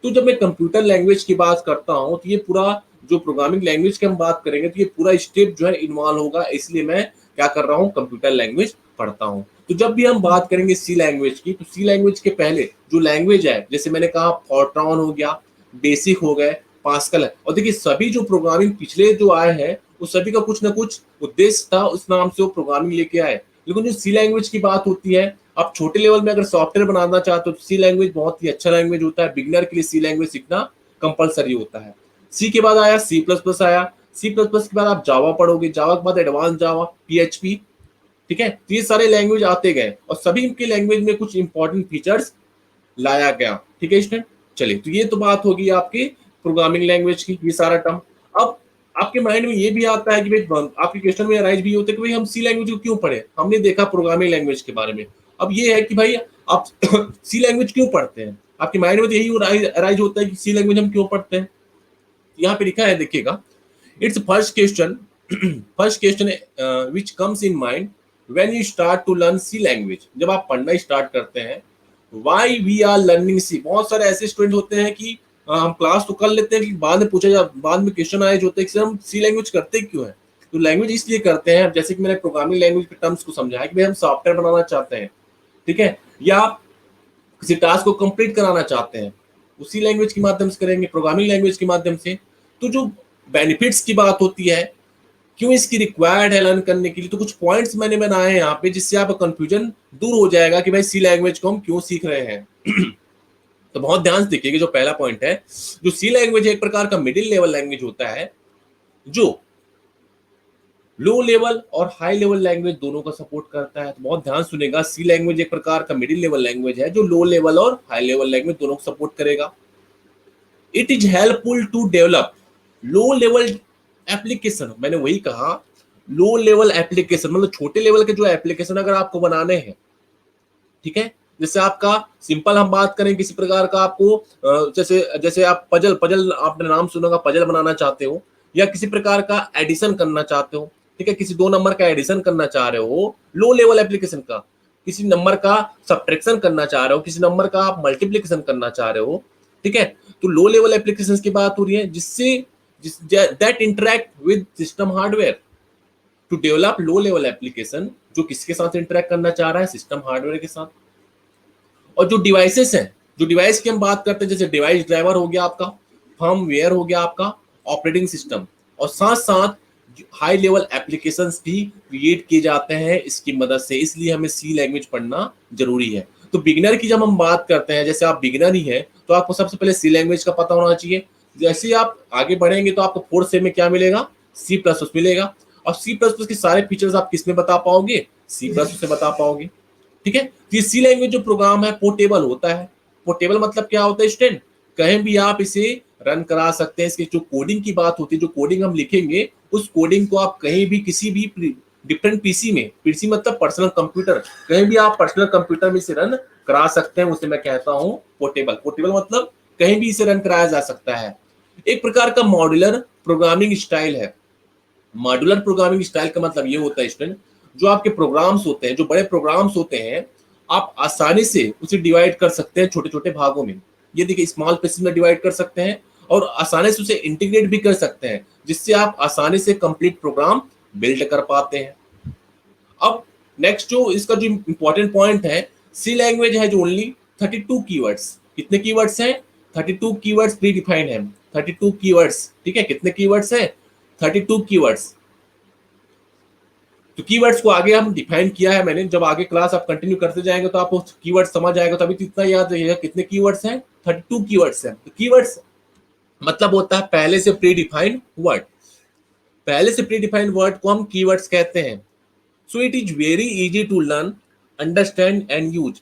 तो जब मैं कंप्यूटर लैंग्वेज की बात करता हूं तो ये पूरा जो प्रोग्रामिंग लैंग्वेज की हम बात करेंगे तो ये पूरा स्टेप जो है इन्वॉल्व होगा, इसलिए मैं क्या कर रहा हूँ, कंप्यूटर लैंग्वेज पढ़ता हूँ। तो जब भी हम बात करेंगे सी लैंग्वेज की, तो सी लैंग्वेज के पहले जो लैंग्वेज है, जैसे मैंने कहा फॉर्ट्रॉन हो गया, बेसिक हो गए, पास्कल है, और देखिए सभी जो प्रोग्रामिंग पिछले जो आए हैं वो सभी का कुछ ना कुछ उद्देश्य था, उस नाम से वो प्रोग्रामिंग लेके आए। लेकिन जो सी लैंग्वेज की बात होती है, आप छोटे लेवल में अगर सॉफ्टवेयर बनाना चाहते हो तो सी लैंग्वेज बहुत ही अच्छा लैंग्वेज होता है, बिगिनर के लिए सी लैंग्वेज सीखना कंपलसरी होता है। सी के बाद आया सी प्लस प्लस आया, सी प्लस प्लस के बाद आप जावा पढ़ोगे, जावा के बाद एडवांस जावा, पीएचपी, ठीक है। तो ये सारे लैंग्वेज आते गए और सभी के लैंग्वेज में कुछ इंपॉर्टेंट फीचर्स लाया गया, ठीक है स्टूडेंट। चलिए, तो ये तो बात होगी आपकी प्रोग्रामिंग लैंग्वेज की, ये सारा टर्म। अब आपके माइंड में ये भी आता है कि भाई, आपके क्वेश्चन में राइज भी होता है कि भाई हम सी लैंग्वेज को क्यों पढ़े, हमने देखा प्रोग्रामिंग लैंग्वेज के बारे में। अब ये है कि भाई आप सी लैंग्वेज क्यों पढ़ते हैं, आपके माइंड में तो यही राइज होता है कि सी लैंग्वेज हम क्यों पढ़ते हैं। यहाँ पे लिखा है, देखिएगा, it's first question, first question which comes in mind when you start to learn C language. जब आप पढ़ना स्टार्ट करते हैं, why we are learning C. बहुत सारे ऐसे स्टूडेंट होते हैं कि हम क्लास तो कर लेते हैं, कि बाद में पूछा जा, बाद में क्वेश्चन आए जो होते हैं कि हम सी लैंग्वेज करते क्यों है। तो लैंग्वेज इसलिए करते हैं, जैसे कि मैंने प्रोग्रामिंग लैंग्वेज के टर्म्स को समझाया कि भाई हम सॉफ्टवेयर बनाना चाहते हैं, ठीक है, या किसी टास्क को कंप्लीट कराना चाहते हैं, उसी लैंग्वेज के माध्यम से करेंगे, प्रोग्रामिंग लैंग्वेज के माध्यम से। तो जो बेनिफिट्स की बात होती है, क्यों इसकी रिक्वायर्ड है लर्न करने के लिए, तो कुछ पॉइंट्स मैंने बनाए हैं यहाँ पे, जिससे आपका कंफ्यूजन दूर हो जाएगा कि भाई सी लैंग्वेज को हम क्यों सीख रहे हैं। तो बहुत ध्यान से देखिएगा, जो पहला पॉइंट है, जो सी लैंग्वेज एक प्रकार का मिडिल लेवल लैंग्वेज होता है, जो लो लेवल और हाई लेवल लैंग्वेज दोनों का सपोर्ट करता है। तो बहुत ध्यान सुनेगा, सी लैंग्वेज एक प्रकार का मिडिल लेवल लैंग्वेज है जो लो लेवल और हाई लेवल लैंग्वेज दोनों को सपोर्ट करेगा। It is helpful to develop low level application. मैंने वही कहा, लो लेवल एप्लीकेशन मतलब छोटे लेवल के जो एप्लीकेशन अगर आपको बनाने हैं, ठीक है, जैसे आपका सिंपल हम बात करें, किसी प्रकार का आपको जैसे जैसे आप पजल पजल आपने नाम सुना होगा, पजल बनाना चाहते हो, या किसी प्रकार का एडिशन करना चाहते हो, ठीक है, किसी दो नंबर का एडिशन करना चाह रहे हो, लो लेवल एप्लीकेशन का, किसी नंबर का सब्ट्रैक्शन करना चाह रहे हो, किसी नंबर का आप मल्टीप्लिकेशन करना चाह रहे हो, ठीक है। तो लो लेवल एप्लीकेशंस की बात हो रही है, जिससे that interact with system hardware to develop low level application, जो किसके साथ इंटरेक्ट करना चाह रहा है, सिस्टम हार्डवेयर के साथ। और जो डिवाइसेस हैं, जो डिवाइस की हम बात करते हैं, जैसे डिवाइस ड्राइवर हो गया आपका, फर्मवेयर हो गया आपका, ऑपरेटिंग सिस्टम, और साथ साथ हाई लेवल एप्लीकेशंस भी क्रिएट किए जाते हैं इसकी मदद से, इसलिए हमें सी लैंग्वेज पढ़ना जरूरी है। तो बिगिनर की जब हम बात करते हैं, जैसे आप बिगिनर ही है तो आपको सबसे पहले सी लैंग्वेज का पता होना चाहिए। जैसे ही आप आगे बढ़ेंगे तो आपको फोर्थ सेम में क्या मिलेगा, सी प्लस प्लस मिलेगा, और सी प्लस प्लस के सारे फीचर्स आप किस में बता पाओगे, सी प्लस से बता पाओगे, ठीक है। तो ये सी लैंग्वेज जो प्रोग्राम है पोर्टेबल होता है। पोर्टेबल मतलब क्या होता है स्टूडेंट, कहीं भी आप इसे रन करा सकते हैं। इसकी जो कोडिंग की बात होती है, जो कोडिंग हम लिखेंगे, उस कोडिंग को आप कहीं भी किसी भी डिफरेंट पीसी में, पीसी मतलब पर्सनल कंप्यूटर, कहीं भी आप पर्सनल कंप्यूटर में इसे रन करा सकते हैं, उसे मैं कहता हूं पोर्टेबल। पोर्टेबल मतलब कहीं भी इसे रन कराया जा सकता है। एक प्रकार का मॉड्यूलर प्रोग्रामिंग स्टाइल है। मॉड्यूलर प्रोग्रामिंग स्टाइल का मतलब ये होता है स्टूडेंट, जो आपके प्रोग्राम्स होते हैं, जो बड़े प्रोग्राम्स होते हैं, आप आसानी से उसे डिवाइड कर सकते हैं छोटे छोटे भागों में। ये देखिए, स्मॉल पीसेस में डिवाइड कर सकते हैं और आसानी से उसे इंटीग्रेट भी कर सकते हैं, जिससे आप आसानी से कंप्लीट प्रोग्राम बिल्ड कर पाते हैं। अब नेक्स्ट जो इसका जो इंपॉर्टेंट पॉइंट है, सी लैंग्वेज है जो ओनली 32 कीवर्ड्स। कितने कीवर्ड्स हैं, 32 कीवर्ड्स प्री डिफाइंड है, 32 कीवर्ड्स, ठीक है। कितने कीवर्ड्स हैं, 32 कीवर्ड्स। तो कीवर्ड्स को आगे हम डिफाइन किया है मैंने, जब आगे क्लास आप कंटिन्यू करते जाएंगे तो आपको कीवर्ड समझ आएगा। तो अभी तो इतना याद रहिएगा, कितने कीवर्ड्स हैं, 32 कीवर्ड्स हैं। तो कीवर्ड्स मतलब होता है पहले से प्री डिफाइंड वर्ड। पहले से प्री डिफाइंड वर्ड को हम कीवर्ड्स कहते हैं। So it is very easy to learn, understand and use.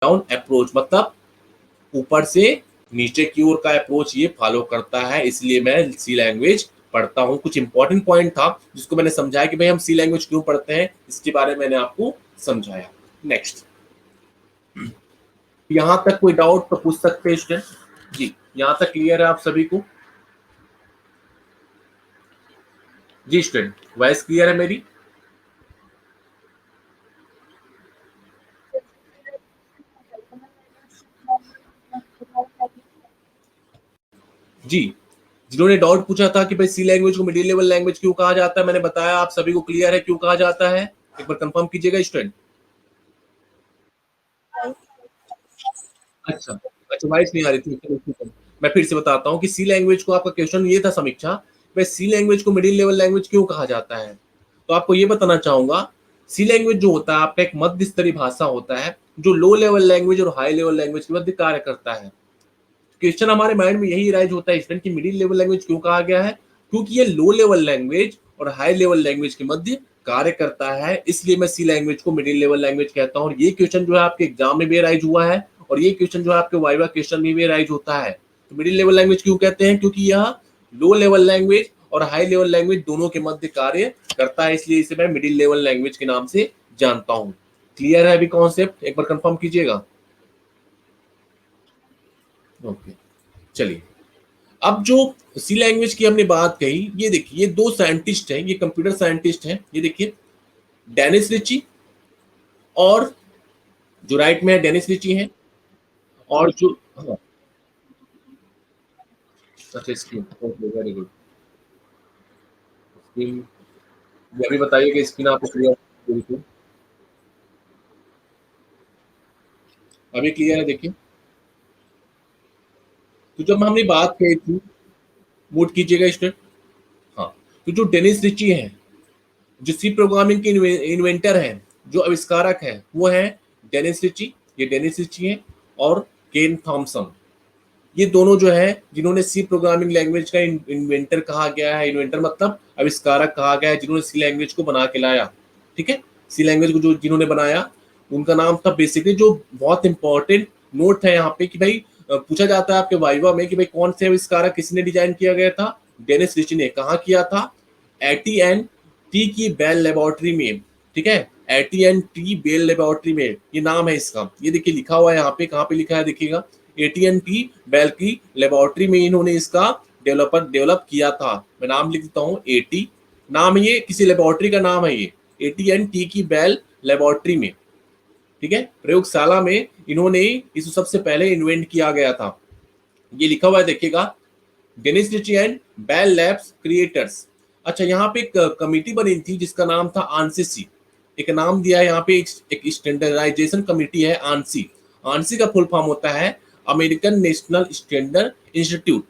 Down approach मतलब ऊपर से नीचे की ओर का अप्रोच ये फॉलो करता है, इसलिए मैं सी लैंग्वेज पढ़ता हूँ। कुछ इंपॉर्टेंट पॉइंट था जिसको मैंने समझाया कि भाई हम सी लैंग्वेज क्यों पढ़ते हैं, इसके बारे में मैंने आपको समझाया। नेक्स्ट, यहाँ तक कोई डाउट तो पूछ सकते हैं स्टूडेंट जी। यहाँ तक क्लियर है आप सभी को? जी स्टूडेंट, वॉइस क्लियर है मेरी? जी, जिन्होंने डाउट पूछा था कि भाई सी लैंग्वेज को मिडिल लेवल लैंग्वेज क्यों कहा जाता है, मैंने बताया आप सभी को क्लियर है क्यों कहा जाता है। एक बार कंफर्म कीजिएगा स्टूडेंट। अच्छा, अच्छा वॉइस नहीं आ रही थी, चलो ठीक है। मैं फिर से बताता हूँ कि सी लैंग्वेज को, आपका क्वेश्चन ये था समीक्षा, भाई सी लैंग्वेज को मिडिल लेवल लैंग्वेज क्यों कहा जाता है। तो आपको ये बताना चाहूंगा, सी लैंग्वेज जो होता है आपका एक मध्य स्तरीय भाषा होता है, जो लो लेवल लैंग्वेज और हाई लेवल लैंग्वेज के मध्य कार्य करता है। क्वेश्चन हमारे माइंड में यही राइज होता है स्टूडेंट की मिडिल लेवल लैंग्वेज क्यों कहा गया है, क्योंकि ये लो लेवल लैंग्वेज और हाई लेवल लैंग्वेज के मध्य कार्य करता है, इसलिए मैं सी लैंग्वेज को मिडिल लेवल लैंग्वेज कहता हूँ। और ये क्वेश्चन जो है आपके एग्जाम में भी राइज हुआ है, और ये क्वेश्चन जो है आपके वाइवा क्वेश्चन में भी राइज होता है। तो मिडिल लेवल लैंग्वेज क्यों कहते हैं, क्योंकि यह लो लेवल लैंग्वेज और हाई लेवल लैंग्वेज दोनों के मध्य कार्य करता है, इसलिए इसे मैं मिडिल लेवल लैंग्वेज के नाम से जानता हूँ। क्लियर है अभी कॉन्सेप्ट? एक बार कंफर्म कीजिएगा। ओके, चलिए। अब जो सी लैंग्वेज की हमने बात कही, ये देखिए ये दो साइंटिस्ट हैं, ये कंप्यूटर साइंटिस्ट हैं, ये देखिए डेनिस रिची, और जो राइट में है डेनिस रिची हैं, और जो हाँ, अच्छा screen, okay very good. Screen ये अभी बताइए कि स्क्रीन आपको क्लियर, बिल्कुल अभी क्लियर है देखिए। तो जब हमने बात कही थी, मूड कीजिएगा स्टूडेंट। हाँ, तो जो डेनिस रिची हैं, जो सी प्रोग्रामिंग के इन्वेंटर हैं, जो आविष्कारक हैं, वो हैं डेनिस रिची, ये डेनिस रिची हैं, और केन थॉमसन। ये दोनों जो है जिन्होंने सी प्रोग्रामिंग लैंग्वेज का इन्वेंटर कहा गया है, इन्वेंटर मतलब आविष्कारक कहा गया है, जिन्होंने सी लैंग्वेज को बना के लाया। ठीक है, सी लैंग्वेज को जो जिन्होंने बनाया, उनका नाम था बेसिकली, जो बहुत इंपॉर्टेंट नोट है यहाँ पे कि भाई पूछा जाता है आपके वाइवा में कि भाई कौन से आविष्कारक किसने डिजाइन किया गया था। डेनिस रिच ने। कहाँ किया था? एटी एंड टी की बेल लेबोरेटरी में। ठीक है, AT and T Bell laboratory में, ये नाम है इसका। ये देखिए लिखा हुआ है यहाँ पे, कहाँ पे लिखा है देखिएगा, एटीएनटी बेल की लेबोरेटरी में इन्होंने इसका डेवलप किया था। मैं नाम लिख देता हूँ, एटी नाम है, ये किसी लेबोरेटरी का नाम है, ये एटीएनटी की बेल लेबोरेटरी में। ठीक है, प्रयोगशाला में इन्होंने इस सबसे पहले इन्वेंट किया गया था। ये लिखा हुआ है देखिएगा, Dennis Ritchie and Bell Labs creators. अच्छा, यहाँ पे एक कमिटी बनी थी जिसका नाम था आंसीसी। एक नाम दिया है यहाँ पे, एक स्टैंडर्डाइजेशन कमिटी है आंसी। आंसी का फुल फॉर्म होता है American national standard institute.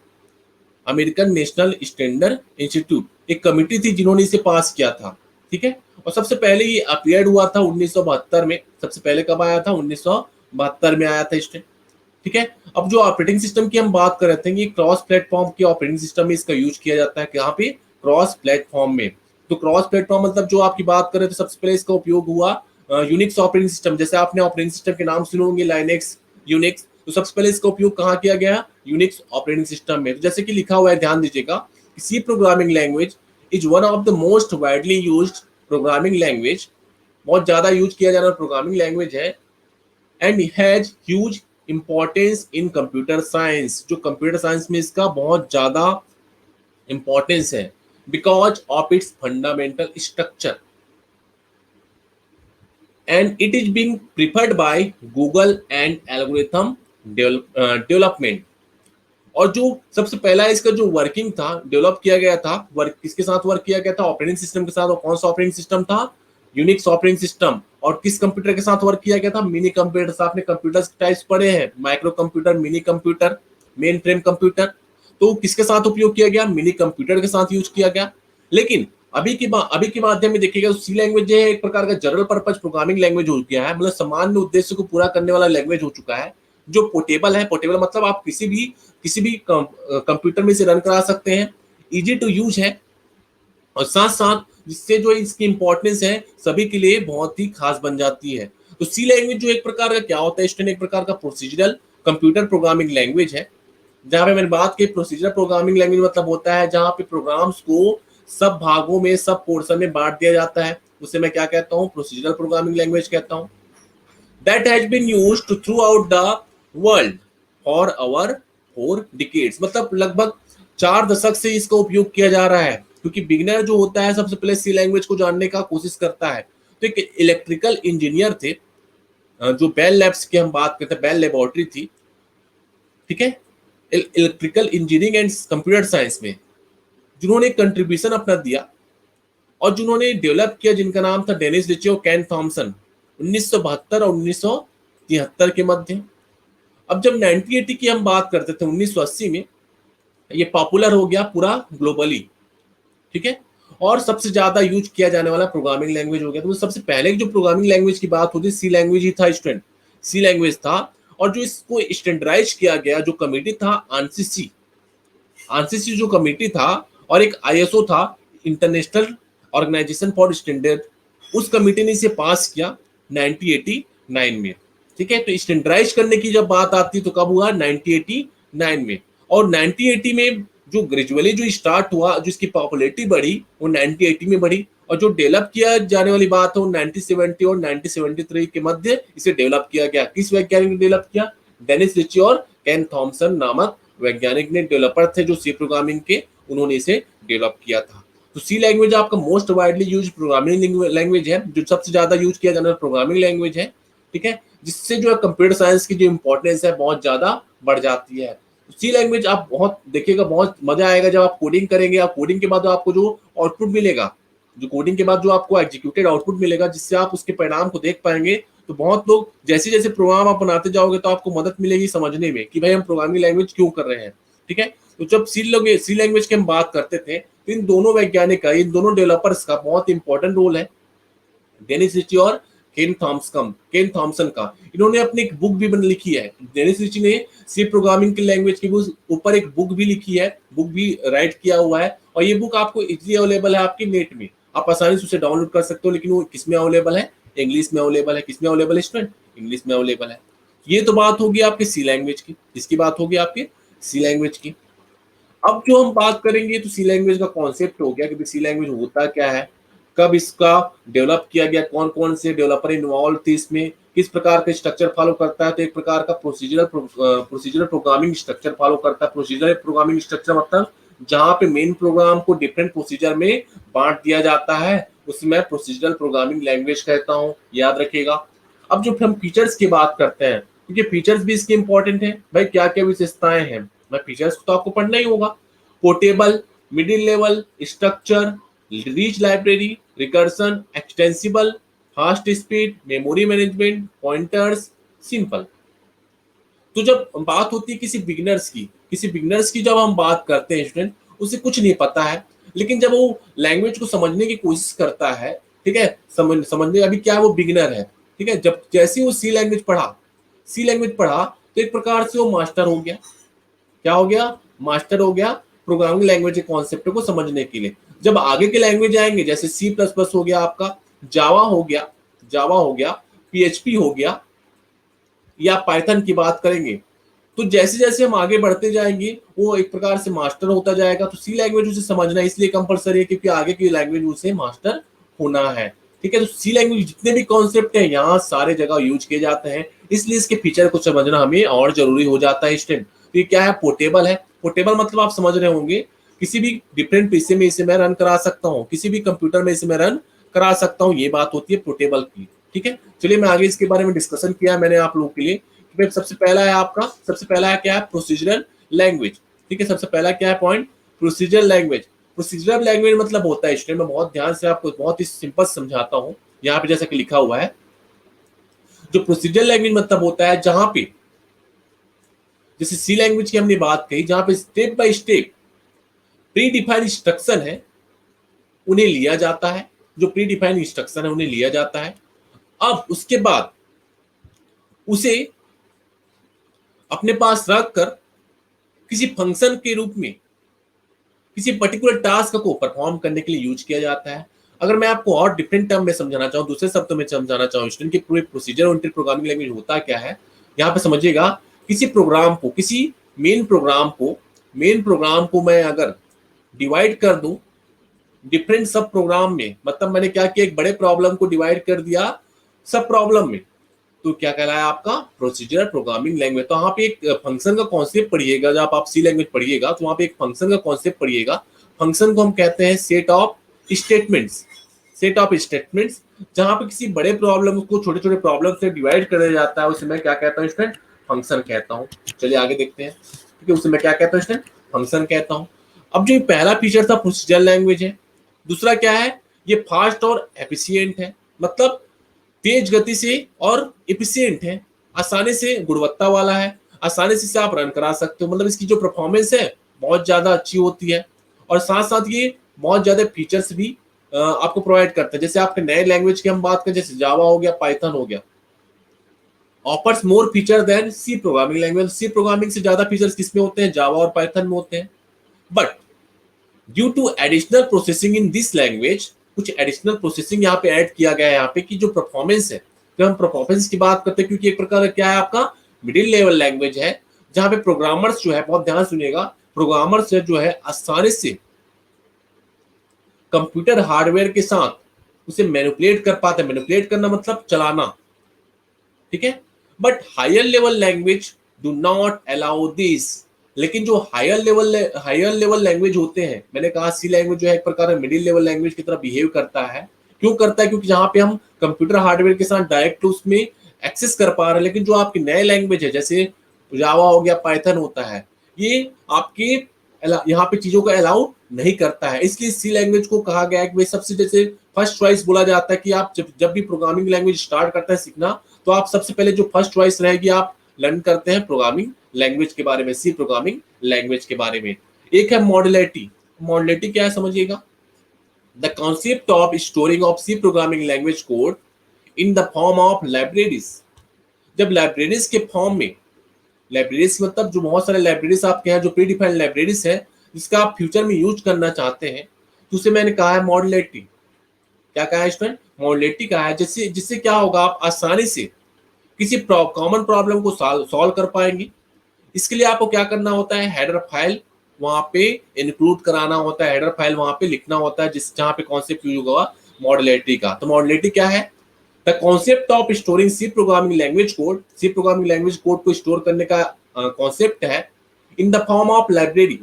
American national standard institute एक कमिटी थी जिन्होंने इसे पास किया था। ठीक है, और सबसे पहले ये अपीयर्ड हुआ था 1972 में। सबसे पहले कब आया था? 1972 में आया था इस। ठीक है, अब जो ऑपरेटिंग सिस्टम की हम बात कर रहे थे, ये क्रॉस प्लेटफॉर्म की ऑपरेटिंग सिस्टम में इसका यूज किया जाता है। यहाँ पे क्रॉस प्लेटफॉर्म में, तो क्रॉस प्लेटफॉर्म मतलब जो आपकी बात कर रहे थे, सबसे पहले इसका उपयोग हुआ यूनिक्स ऑपरेटिंग सिस्टम। जैसे आपने ऑपरेटिंग सिस्टम के नाम सुने होंगे, लाइनेक्स, यूनिक्स, तो सबसे पहले इसका उपयोग कहाँ किया गया? यूनिक्स ऑपरेटिंग सिस्टम में। तो जैसे कि लिखा हुआ है, ध्यान दीजिएगा, C programming language is one of the most widely used programming language, बहुत ज्यादा यूज किया जाना प्रोग्रामिंग लैंग्वेज है, and has huge importance in computer science. जो कंप्यूटर साइंस में इसका बहुत ज्यादा इंपॉर्टेंस है, because of its fundamental structure, and it is being preferred by Google and algorithm development. और जो सबसे पहला इसका जो वर्किंग था, डेवलप किया गया था, वर्क किसके साथ वर्क किया गया था? ऑपरेटिंग सिस्टम के साथ। और कौन सा ऑपरेटिंग सिस्टम था? Unix operating system. और किस कंप्यूटर के साथ वर्क किया गया था? Mini computer. आपने कंप्यूटर टाइप्स पढ़े हैं, micro computer, mini computer, main frame computer. तो किसके साथ उपयोग किया गया? मिनी कंप्यूटर के साथ यूज किया गया। लेकिन अभी के माध्यम में देखिएगा तो सी लैंग्वेज जो है एक प्रकार का जनरल पर्पज प्रोग्रामिंग लैंग्वेज हो गया है, मतलब सामान्य उद्देश्य को पूरा करने वाला लैंग्वेज हो चुका है, जो पोर्टेबल है। पोर्टेबल मतलब आप किसी भी कंप्यूटर में से रन करा सकते हैं, इजी टू यूज है, और साथ साथ जिससे जो इसकी इंपॉर्टेंस है सभी के लिए बहुत ही खास बन जाती है। तो सी लैंग्वेज जो एक प्रकार का क्या होता है स्टूडेंट, एक प्रकार का प्रोसीजरल कंप्यूटर प्रोग्रामिंग लैंग्वेज है। जहां पे मैंने बात की प्रोसीजरल प्रोग्रामिंग लैंग्वेज मतलब होता है जहां पे प्रोग्राम्स को सब भागों में, सब पोर्शन में बांट दिया जाता है, उसे मैं क्या कहता हूँ, प्रोसीजरल प्रोग्रामिंग लैंग्वेज कहता हूँ। That has been used throughout the world for decades, मतलब लगभग 4 दशक से इसका उपयोग किया जा रहा है, क्योंकि बिगिनर जो होता है सबसे पहले सी लैंग्वेज को जानने का कोशिश करता है। तो एक इलेक्ट्रिकल इंजीनियर थे, जो बेल लैब्स की हम बात करते हैं, बेल लेबोरेटरी थी, ठीक है, electrical engineering and computer science में, जिन्होंने कंट्रीब्यूशन अपना दिया और जिन्होंने डेवलप किया, जिनका नाम था डेनिस रिची और केन थॉमसन, 1972 और 1973 के मध्य। अब जब 1980 की हम बात करते थे, 1980 में ये पॉपुलर हो गया पूरा ग्लोबली, ठीक है, और सबसे ज्यादा यूज किया जाने वाला प्रोग्रामिंग लैंग्वेज हो गया। तो सबसे पहले जो प्रोग्रामिंग लैंग्वेज की बात होती सी लैंग्वेज ही था स्टूडेंट, सी लैंग्वेज था। और जो इसको स्टैंडर्डाइज किया गया, जो कमिटी था आंसीसी, आंसीसी जो कमिटी था, और एक आईएसओ था, इंटरनेशनल ऑर्गेनाइजेशन फॉर स्टैंडर्ड, उस कमिटी ने इसे पास किया 1989 में, ठीक है। तो स्टैंडर्डाइज करने की जब बात आती है तो कब हुआ, 1989 में। और 1980 में जो ग्रेजुअली जो स्टार्ट हुआ, जिसकी पॉपुलैरिटी बढ़ी, वो 1980 में बढ़ी, और जो डेवलप किया जाने वाली बात है वो 1970 और 1973 के मध्य इसे डेवलप किया गया। किस वैज्ञानिक ने डेवलप किया, डेनिस रिची और केन थॉमसन नामक वैज्ञानिक ने, डेवलपर थे जो सी प्रोग्रामिंग के, उन्होंने इसे डेवलप किया था। तो सी लैंग्वेज आपका most widely use programming language है, जो सबसे ज्यादा यूज किया जाने वाला प्रोग्रामिंग लैंग्वेज है, ठीक है, जिससे जो है कंप्यूटर साइंस की जो इंपॉर्टेंस है बहुत ज्यादा बढ़ जाती है। सी लैंग्वेज आप बहुत देखिएगा, बहुत मजा आएगा जब आप कोडिंग करेंगे। आप कोडिंग के बाद आपको जो आउटपुट मिलेगा, जो कोडिंग के बाद जो आपको एग्जीक्यूटेड आउटपुट मिलेगा, जिससे आप उसके परिणाम को देख पाएंगे, तो बहुत लोग जैसे जैसे प्रोग्राम आप बनाते जाओगे तो आपको मदद मिलेगी समझने में कि भाई हम प्रोग्रामिंग लैंग्वेज क्यों कर रहे हैं, ठीक है। तो जब सी लैंग्वेज की हम बात करते थे तो इन दोनों वैज्ञानिक का, इन दोनों डेवलपर्स का बहुत इंपॉर्टेंट रोल है, डेनिस रिची और केन थॉमसन का। इन्होंने अपनी एक बुक भी लिखी है। डेनिस रिची ने सी प्रोग्रामिंग की लैंग्वेज के ऊपर एक बुक भी लिखी है, बुक भी राइट किया हुआ है, और ये बुक आपको इजीली अवेलेबल है आपके नेट में, आप आसानी से उसे डाउनलोड कर सकते हो। लेकिन वो किस में अवेलेबल है, इंग्लिश में अवेलेबल है। किस में अवेलेबल है स्टूडेंट, इंग्लिश में अवेलेबल है। ये तो बात होगी आपकी सी लैंग्वेज की, इसकी बात होगी आपकी सी लैंग्वेज की। अब जो हम बात करेंगे तो सी लैंग्वेज का कॉन्सेप्ट हो गया कि सी लैंग्वेज होता क्या है, कब इसका डेवलप किया गया, कौन कौन से डेवलपर इन्वॉल्व थे इसमें, किस प्रकार का स्ट्रक्चर फॉलो करता है। तो एक प्रकार का प्रोसीजरल प्रोग्रामिंग स्ट्रक्चर फॉलो करता है। प्रोसीजरल प्रोग्रामिंग स्ट्रक्चर मतलब जहां पे मेन प्रोग्राम को डिफरेंट प्रोसीजर में बांट दिया जाता है, उसे मैं प्रोसीजरल प्रोग्रामिंग लैंग्वेज कहता हूँ, याद रखिएगा। अब जो हम फीचर्स की बात करते हैं, क्योंकि फीचर्स भी इसके इंपॉर्टेंट है, भाई क्या क्या विशेषताएं हैं, मैं फीचर्स तो आपको पढ़ना ही होगा। Portable, middle level structure, rich library, recursion, extensible, fast speed, memory management, pointers, simple. तो जब बात होती है किसी बिगिनर्स की जब हम बात करते हैं स्टूडेंट, उसे कुछ नहीं पता है, लेकिन जब वो लैंग्वेज को समझने की कोशिश करता है, ठीक है, समझने, अभी क्या वो बिगिनर है, ठीक है, जब जैसे ही वो सी लैंग्वेज पढ़ा तो एक प्रकार से वो मास्टर हो गया। क्या हो गया, मास्टर हो गया प्रोग्रामिंग लैंग्वेज के कॉन्सेप्ट को समझने के लिए। जब आगे के लैंग्वेज आएंगे, जैसे सी प्लस प्लस हो गया आपका, जावा हो गया, पीएचपी हो गया, या पाइथन की बात करेंगे, तो जैसे जैसे हम आगे बढ़ते जाएंगे वो एक प्रकार से मास्टर होता जाएगा। तो सी लैंग्वेज उसे समझना इसलिए कंपलसरी है क्योंकि आगे की लैंग्वेज उसे मास्टर होना है, ठीक है। तो सी लैंग्वेज जितने भी कॉन्सेप्ट हैं यहाँ सारे जगह यूज किए जाते हैं, इसलिए इसके फीचर को समझना हमें और जरूरी हो जाता है स्टूडेंट। तो ये क्या है, पोर्टेबल है। पोर्टेबल मतलब आप समझ रहे होंगे किसी भी डिफरेंट पीसी में इसे मैं रन करा सकता हूँ, किसी भी कंप्यूटर में इसे मैं रन करा सकता हूँ, ये बात होती है पोर्टेबल की, ठीक है। चलिए मैं आगे इसके बारे में डिस्कशन किया मैंने आप लोगों के लिए। सबसे पहला है क्या है, प्रोसीजरल लैंग्वेज, ठीक है। सबसे पहला क्या है point, procedural language. Procedural language मतलब होता है स्टूडेंट, मैं बहुत ध्यान से आपको बहुत ही सिंपल समझाता हूँ, यहाँ पे जैसा कि लिखा हुआ है। जो प्रोसीजरल लैंग्वेज मतलब होता है जहां पे, जैसे सी लैंग्वेज की हमने बात कही, जहां पे step by step pre defined instruction है, उन्हें लिया जाता है, जो प्री डिफाइंड इंस्ट्रक्शन है उन्हें लिया जाता है। अब उसके बाद उसे अपने पास रखकर किसी फंक्शन के रूप में किसी पर्टिकुलर टास्क को परफॉर्म करने के लिए यूज किया जाता है। अगर मैं आपको और डिफरेंट टर्म में समझाना चाहूँ, दूसरे शब्दों में समझाना चाहूँ स्टूडेंट की पूरे प्रोसीजर ओरिएंटेड प्रोग्रामिंग लैंग्वेज होता क्या है, यहाँ पे समझिएगा। किसी प्रोग्राम को, किसी मेन प्रोग्राम को मैं अगर डिवाइड कर दूं डिफरेंट सब प्रोग्राम में, मतलब मैंने क्या किया, एक बड़े प्रॉब्लम को डिवाइड कर दिया सब प्रॉब्लम में, तो क्या कहलाया आपका प्रोसीजरल प्रोग्रामिंग लैंग्वेज। तो वहां पे एक फंक्शन का कॉन्सेप्ट पढ़िएगा, जब आप सी लैंग्वेज पढ़िएगा तो वहां पे एक फंक्शन का कॉन्सेप्ट पढ़िएगा। फंक्शन को हम कहते हैं set of statements, set of statements. जहां पे किसी बड़े प्रॉब्लम को छोटे छोटे प्रॉब्लम से डिवाइड कर दिया जाता है, उसे मैं क्या कहता हूँ स्टूडेंट, फंक्शन कहता हूँ। चलिए आगे देखते हैं, ठीक है, उसे मैं क्या कहता हूँ स्टूडेंट, फंक्शन कहता हूँ। अब जो पहला फीचर था प्रोसीजरल लैंग्वेज है, दूसरा क्या है, ये फास्ट और एफिशिएंट है, मतलब तेज गति से और एफिशिएंट है, आसानी से गुणवत्ता वाला है, आसानी से इसे आप रन करा सकते हो, मतलब इसकी जो परफॉर्मेंस है बहुत ज्यादा अच्छी होती है। और साथ साथ ये बहुत ज्यादा फीचर्स भी आपको प्रोवाइड करता है। जैसे आपके नए लैंग्वेज की हम बात करें, जैसे जावा हो गया, पाइथन हो गया, offers more feature than C programming language. C programming से ज्यादा फीचर्स किसमें होते हैं, जावा और पाइथन में होते हैं। But due to additional processing in this language, कुछ एडिशनल प्रोसेसिंग यहाँ पे ऐड किया गया है, यहाँ पे की जो परफॉर्मेंस है, जब हम परफॉर्मेंस की बात करते हैं, क्योंकि एक प्रकार क्या है आपका मिडिल लेवल लैंग्वेज है, जहाँ पे प्रोग्रामर्स जो है, बहुत ध्यान सुनिएगा, प्रोग्रामर्स जो है आसानी से कंप्यूटर हार्डवेयर के साथ उसे मैनिपुलेट कर पाते हैं। मैनिपुलेट करना मतलब चलाना, ठीक है। But higher level language do not allow this. लेकिन जो हायर लेवल लैंग्वेज होते हैं, मैंने कहा सी लैंग्वेज जो है एक प्रकार मिडिल लेवल लैंग्वेज की तरह बिहेव करता है। क्यों करता है, क्योंकि जहां पे हम कंप्यूटर हार्डवेयर के साथ डायरेक्ट उसमें एक्सेस कर पा रहे हैं। लेकिन जो आपकी नए लैंग्वेज है, जैसे जावा हो गया, पाइथन होता है, ये आपके यहाँ पे चीजों को अलाउ नहीं करता है। इसलिए सी लैंग्वेज को कहा गया है कि भाई सबसे, जैसे फर्स्ट चॉइस बोला जाता है कि आप जब भी प्रोग्रामिंग लैंग्वेज स्टार्ट करते हैं सीखना, तो आप सबसे पहले जो फर्स्ट चॉइस रहेगी, आप लर्न करते हैं प्रोग्रामिंग लैंग्वेज के बारे में, सी प्रोग्रामिंग लैंग्वेज के बारे में। एक है मॉड्युलैरिटी। मॉड्युलैरिटी क्या है समझिएगा, the concept of storing of C programming language code in the form of libraries. जब लाइब्रेरीज के फॉर्म में, लाइब्रेरीज मतलब जो बहुत सारे लाइब्रेरीज आपके यहाँ जो प्री डिफाइंड लाइब्रेरीज है, जिसका आप फ्यूचर में यूज करना चाहते हैं, तो उसे मैंने कहा है मॉड्युलैरिटी। क्या कहा है स्टूडेंट, मॉड्युलैरिटी कहा है। जिससे जिससे क्या होगा, आप आसानी से किसी कॉमन प्रॉब्लम को सॉल्व कर पाएंगे। इसके लिए आपको क्या करना होता है, हेडर फाइल वहां पे इंक्लूड कराना होता है, हेडर फाइल वहां पे लिखना होता है, जिस जहां पे कॉन्सेप्ट यूज होगा मॉड्युलैरिटी का। तो मॉड्युलैरिटी क्या है, the concept of storing C programming language code. C programming language code को स्टोर करने का कॉन्सेप्ट है in the form of library.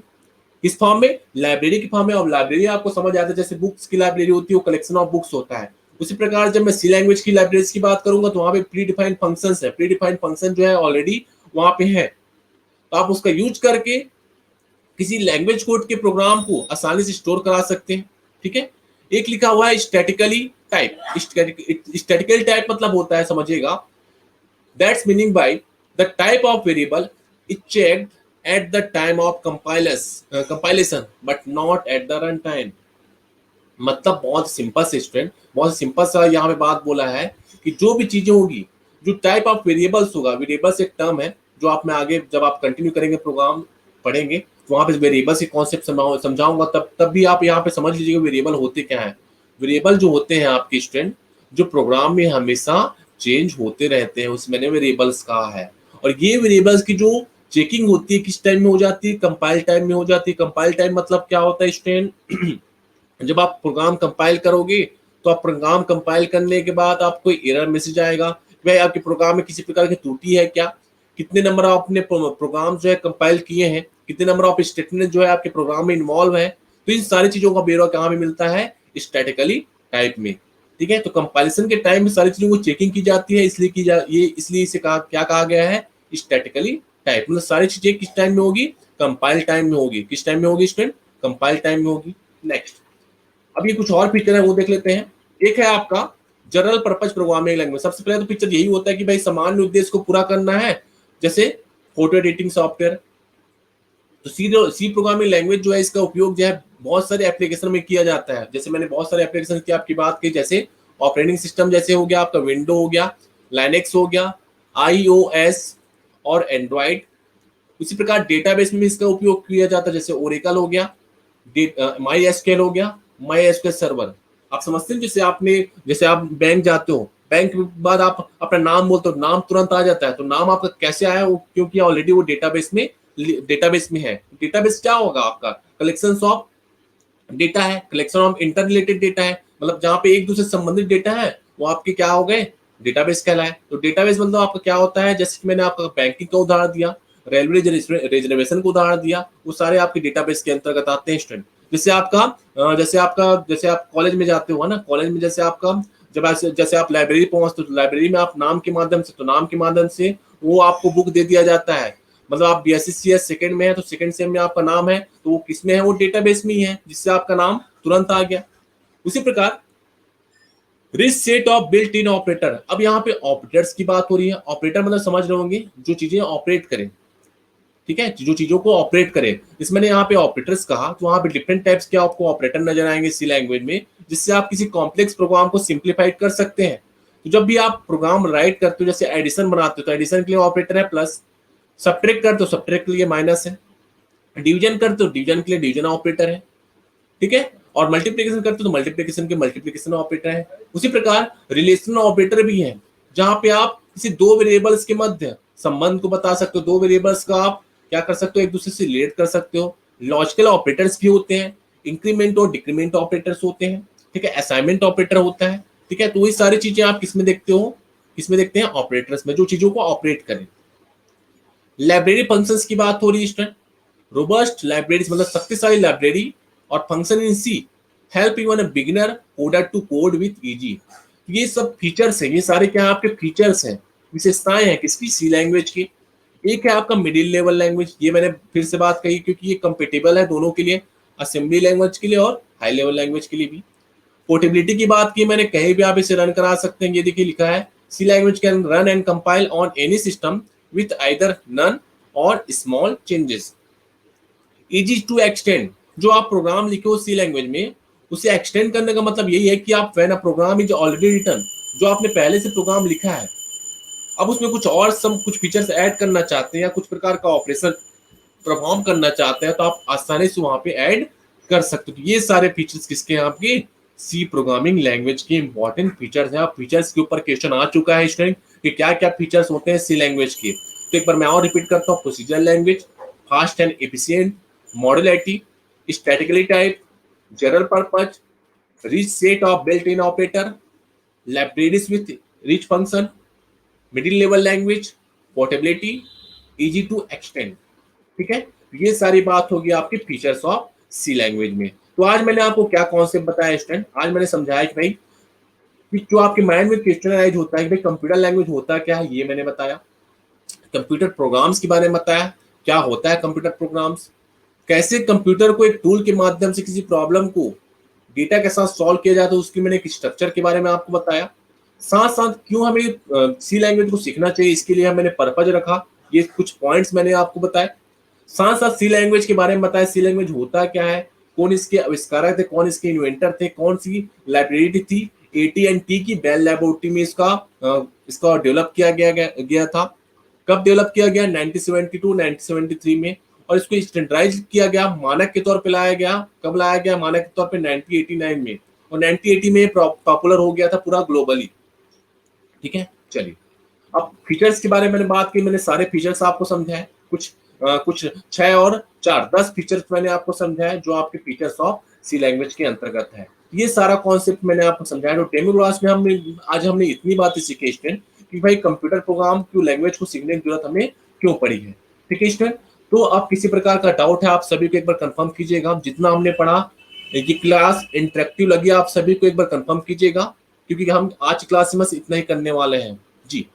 किस फॉर्म में, लाइब्रेरी के फॉर्म में। और लाइब्रेरी आपको समझ आता है, जैसे बुक्स की लाइब्रेरी होती है, वो कलेक्शन ऑफ बुक्स होता है। उसी प्रकार जब मैं सी लैंग्वेज की लाइब्रेरीज की बात करूंगा, तो वहां पे प्री डिफाइंड फंक्शंस है। प्री डिफाइंड फंक्शन जो है ऑलरेडी वहां पे है, तो आप उसका यूज करके किसी लैंग्वेज कोड के प्रोग्राम को आसानी से स्टोर करा सकते हैं, ठीक है। एक लिखा हुआ है स्टैटिकली टाइप। स्टैटिकल टाइप मतलब होता है, समझिएगा, that's meaning by the type of variable is checked at the time of compilation but not at the run time। मतलब बहुत सिंपल से स्टूडेंट, बहुत सिंपल सा यहाँ पे बात बोला है कि जो भी चीजें होगी, जो टाइप ऑफ वेरिएबल्स होगा, वेरिएबल्स एक टर्म है जो आप में आगे जब आप कंटिन्यू करेंगे प्रोग्राम पढ़ेंगे, तो वहाँ पे वेरिएबल्स के कॉन्सेप्ट समझाऊंगा, तब भी आप यहाँ पे समझ लीजिएगा वेरिएबल होते क्या है। वेरिएबल जो होते हैं आपके स्टूडेंट, जो प्रोग्राम में हमेशा चेंज होते रहते हैं, उसमें वेरिएबल्स कहा है। और ये वेरिएबल्स की जो चेकिंग होती है किस टाइम में हो जाती है, कंपाइल टाइम में हो जाती है। कंपाइल टाइम मतलब क्या होता है स्टूडेंट, जब आप प्रोग्राम कंपाइल करोगे, तो आप प्रोग्राम कंपाइल करने के बाद आपको एरर मैसेज आएगा, भाई आपके प्रोग्राम में किसी प्रकार की त्रुटि है क्या, कितने नंबर आपने प्रोग्राम जो है कंपाइल किए हैं, कितने नंबर ऑफ स्टेटमेंट जो है आपके प्रोग्राम में इन्वॉल्व है। तो इन सारी चीजों का ब्यौरा कहाँ पे मिलता है, स्टैटिकली टाइप में, ठीक है। तो कंपाइलेशन के टाइम में सारी चीजों को चेकिंग की जाती है, इसलिए इसे क्या कहा गया है, स्टैटिकली टाइप। मतलब सारी चीजें किस टाइम में होगी, कंपाइल टाइम में होगी। किस टाइम में होगी स्टूडेंट, कंपाइल टाइम में होगी। नेक्स्ट, अब ये कुछ और फीचर है वो देख लेते हैं। एक है आपका जनरल पर्पज प्रोग्रामिंग लैंग्वेज। सबसे पहले तो फीचर यही होता है कि भाई सामान्य उद्देश्य को पूरा करना है, जैसे फोटो एडिटिंग सॉफ्टवेयर। तो सी प्रोग्रामिंग लैंग्वेज जो है, इसका उपयोग जो है बहुत सारे एप्लीकेशन में किया जाता है। जैसे मैंने बहुत सारे एप्लीकेशन की आपकी बात की, जैसे ऑपरेटिंग सिस्टम जैसे हो गया आपका विंडो हो गया, लाइनेक्स हो गया, iOS और एंड्रॉइड। उसी प्रकार डेटाबेस में भी इसका उपयोग किया जाता है, जैसे ओरेकल हो गया, माई एसक्यूएल हो गया, माई एसक्यूएल सर्वर। आप समझते हैं, जैसे आप बैंक जाते हो, बैंक के बाद आप अपना नाम बोलते हो, नाम तुरंत आ जाता है। तो नाम आपका कैसे आया, वो क्योंकि ऑलरेडी वो डेटाबेस में है। डेटाबेस क्या होगा आपका, कलेक्शन ऑफ डेटा है, collection of inter related data है, मतलब जहां पे एक दूसरे से संबंधित डेटा है वो आपके क्या हो गए, डेटाबेस कहलाए। तो डेटाबेस मतलब आपका क्या होता है, जैसे कि मैंने आपका बैंकिंग का उदाहरण दिया, रेलवे रिजर्वेशन का उदाहरण दिया, वो सारे आपके डेटाबेस के अंतर्गत आते हैं स्टूडेंट। जैसे आप कॉलेज में जाते हो ना, कॉलेज में जैसे आपका जैसे आप लाइब्रेरी पहुंचते हो, तो लाइब्रेरी में आप नाम के माध्यम से, तो नाम के माध्यम से वो आपको बुक दे दिया जाता है। मतलब आप बीएससी सेकंड में है, तो सेकंड सेम में आपका नाम है, तो वो किस में है, वो डेटाबेस में ही है, जिससे आपका नाम तुरंत आ गया। उसी प्रकार rich set of built in operator. अब यहाँ पे ऑपरेटर्स की बात हो रही है। ऑपरेटर मतलब समझ रहे होंगे जो चीजें ऑपरेट करें, ठीक है, जो चीजों को ऑपरेट करें। इसमें मैंने यहाँ पे ऑपरेटर्स कहा, तो वहां पे डिफरेंट टाइप्स के आपको ऑपरेटर नजर आएंगे सी लैंग्वेज में, जिससे आप किसी कॉम्प्लेक्स प्रोग्राम को सिंप्लीफाइड कर सकते हैं। तो जब भी आप प्रोग्राम राइट करते हो, जैसे एडिशन बनाते हो, तो एडिशन के लिए ऑपरेटर है प्लस, सब्ट्रैक्ट करते हो सब्ट्रैक्ट के लिए माइनस है, डिवीजन करते हो डिवीजन के लिए डिवीजन ऑपरेटर है, ठीक है, और मल्टीप्लिकेशन करते हो तो मल्टीप्लिकेशन के मल्टीप्लिकेशन ऑपरेटर है। उसी प्रकार रिलेशनल ऑपरेटर भी है, जहां पे आप किसी दो वेरिएबल्स के मध्य संबंध को बता सकते हो, दो वेरिएबल्स का आप क्या कर सकते हो, एक दूसरे से रिलेट कर सकते हो। लॉजिकल ऑपरेटर्स भी होते हैं, इंक्रीमेंट और डिक्रीमेंट ऑपरेटर्स होते हैं, ठीक है, असाइनमेंट ऑपरेटर होता है, ठीक है। तो वही सारी चीजें आप किसमें देखते हो, किसमें देखते हैं, ऑपरेटर्स में, जो चीजों को ऑपरेट करें। लाइब्रेरी फंक्शंस की बात हो रही है स्टूडेंट। रोबस्ट लाइब्रेरीज मतलब शक्तिशाली लाइब्रेरी और function in C help even a beginner coder to code with easy. ये सब फीचर्स हैं, ये सारे क्या आपके फीचर्स हैं, विशेषताएं हैं किसकी, सी लैंग्वेज की। एक है आपका मिडिल लेवल लैंग्वेज, ये मैंने फिर से बात कही क्योंकि ये कंपेटेबल है दोनों के लिए, असेंबली लैंग्वेज के लिए और हाई लेवल लैंग्वेज के लिए भी। पोर्टेबिलिटी की बात की मैंने, कहीं भी आप इसे रन करा सकते हैं। ये देखिए लिखा है, C language can run and compile on any system with either none or small changes. Easy to extend, जो आप प्रोग्राम लिखे हो सी लैंग्वेज में, उसे एक्सटेंड करने का मतलब यही है कि आप when a program is already written, जो आपने पहले से प्रोग्राम लिखा है, अब उसमें कुछ फीचर्स ऐड करना चाहते हैं या कुछ प्रकार का ऑपरेशन परफॉर्म करना चाहते हैं, तो आप आसानी से वहां पे ऐड कर सकते हो। तो ये सारे फीचर्स किसके हैं, आपके सी प्रोग्रामिंग लैंग्वेज के इंपॉर्टेंट फीचर्स हैं। आप फीचर्स के ऊपर क्वेश्चन आ चुका है स्टूडेंट कि क्या क्या फीचर्स होते हैं सी लैंग्वेज के। तो एक बार मैं और रिपीट करता हूँ, procedural language, fast and efficient, modularity, statically type, general purpose, rich set of built in operator, libraries with rich function, middle level language, portability, easy to extend, ठीक है। ये सारी बात होगी आपके फीचर्स ऑफ सी लैंग्वेज में। तो आज मैंने आपको क्या कॉन्सेप्ट बताया स्टूडेंट, आज मैंने समझाया कि भाई कि जो आपके माइंड में क्वेश्चन राइज होता है कि भाई कंप्यूटर लैंग्वेज होता क्या है, ये मैंने बताया। कंप्यूटर प्रोग्राम्स के बारे में बताया, क्या होता है कंप्यूटर प्रोग्राम्स, कैसे कंप्यूटर को एक टूल के माध्यम से किसी प्रॉब्लम को डेटा के साथ सॉल्व किया जाता है, उसकी मैंने एक स्ट्रक्चर के बारे में आपको बताया। साथ साथ क्यों हमें सी लैंग्वेज को सीखना चाहिए, इसके लिए मैंने पर्पज रखा, ये कुछ पॉइंट्स मैंने आपको बताए। साथ साथ सी लैंग्वेज के बारे में बताया, सी लैंग्वेज होता क्या है, कौन इसके आविष्कारक थे, कौन इसके इन्वेंटर थे, कौन सी लाइब्रेरी थी, AT&T की बेल लैबोरेटरी में इसका डेवलप किया गया था। कब डेवलप किया गया, 1972 1973 में, और इसको स्टैंडर्डाइज किया गया, मानक के तौर पे लाया गया। कब लाया गया, मानक के तौर पे 1989 में, और 1980 में पॉपुलर हो गया था पूरा ग्लोबली, ठीक है। चलिए, अब फीचर्स के बारे में मैंने बात की, मैंने सारे फीचर्स आपको समझाए, कुछ 6 और 4 10 फीचर्स मैंने आपको समझाए जो आपके फीचर्स ऑफ सी लैंग्वेज के अंतर्गत है। ये सारा कॉन्सेप्ट मैंने आपको समझाया। तो डेमो क्लास में हमने इतनी बातें सीखी स्टूडेंट कि भाई कंप्यूटर प्रोग्राम की लैंग्वेज को सीखने की जरूरत हमें क्यों पड़ी है, ठीक है स्टूडेंट। तो आप किसी प्रकार का डाउट है आप सभी को एक बार कंफर्म कीजिएगा, जितना हमने पढ़ा ये क्लास इंटरेक्टिव लगी आप सभी को एक बार कंफर्म कीजिएगा, क्योंकि हम आज क्लास में बस इतना ही करने वाले हैं जी।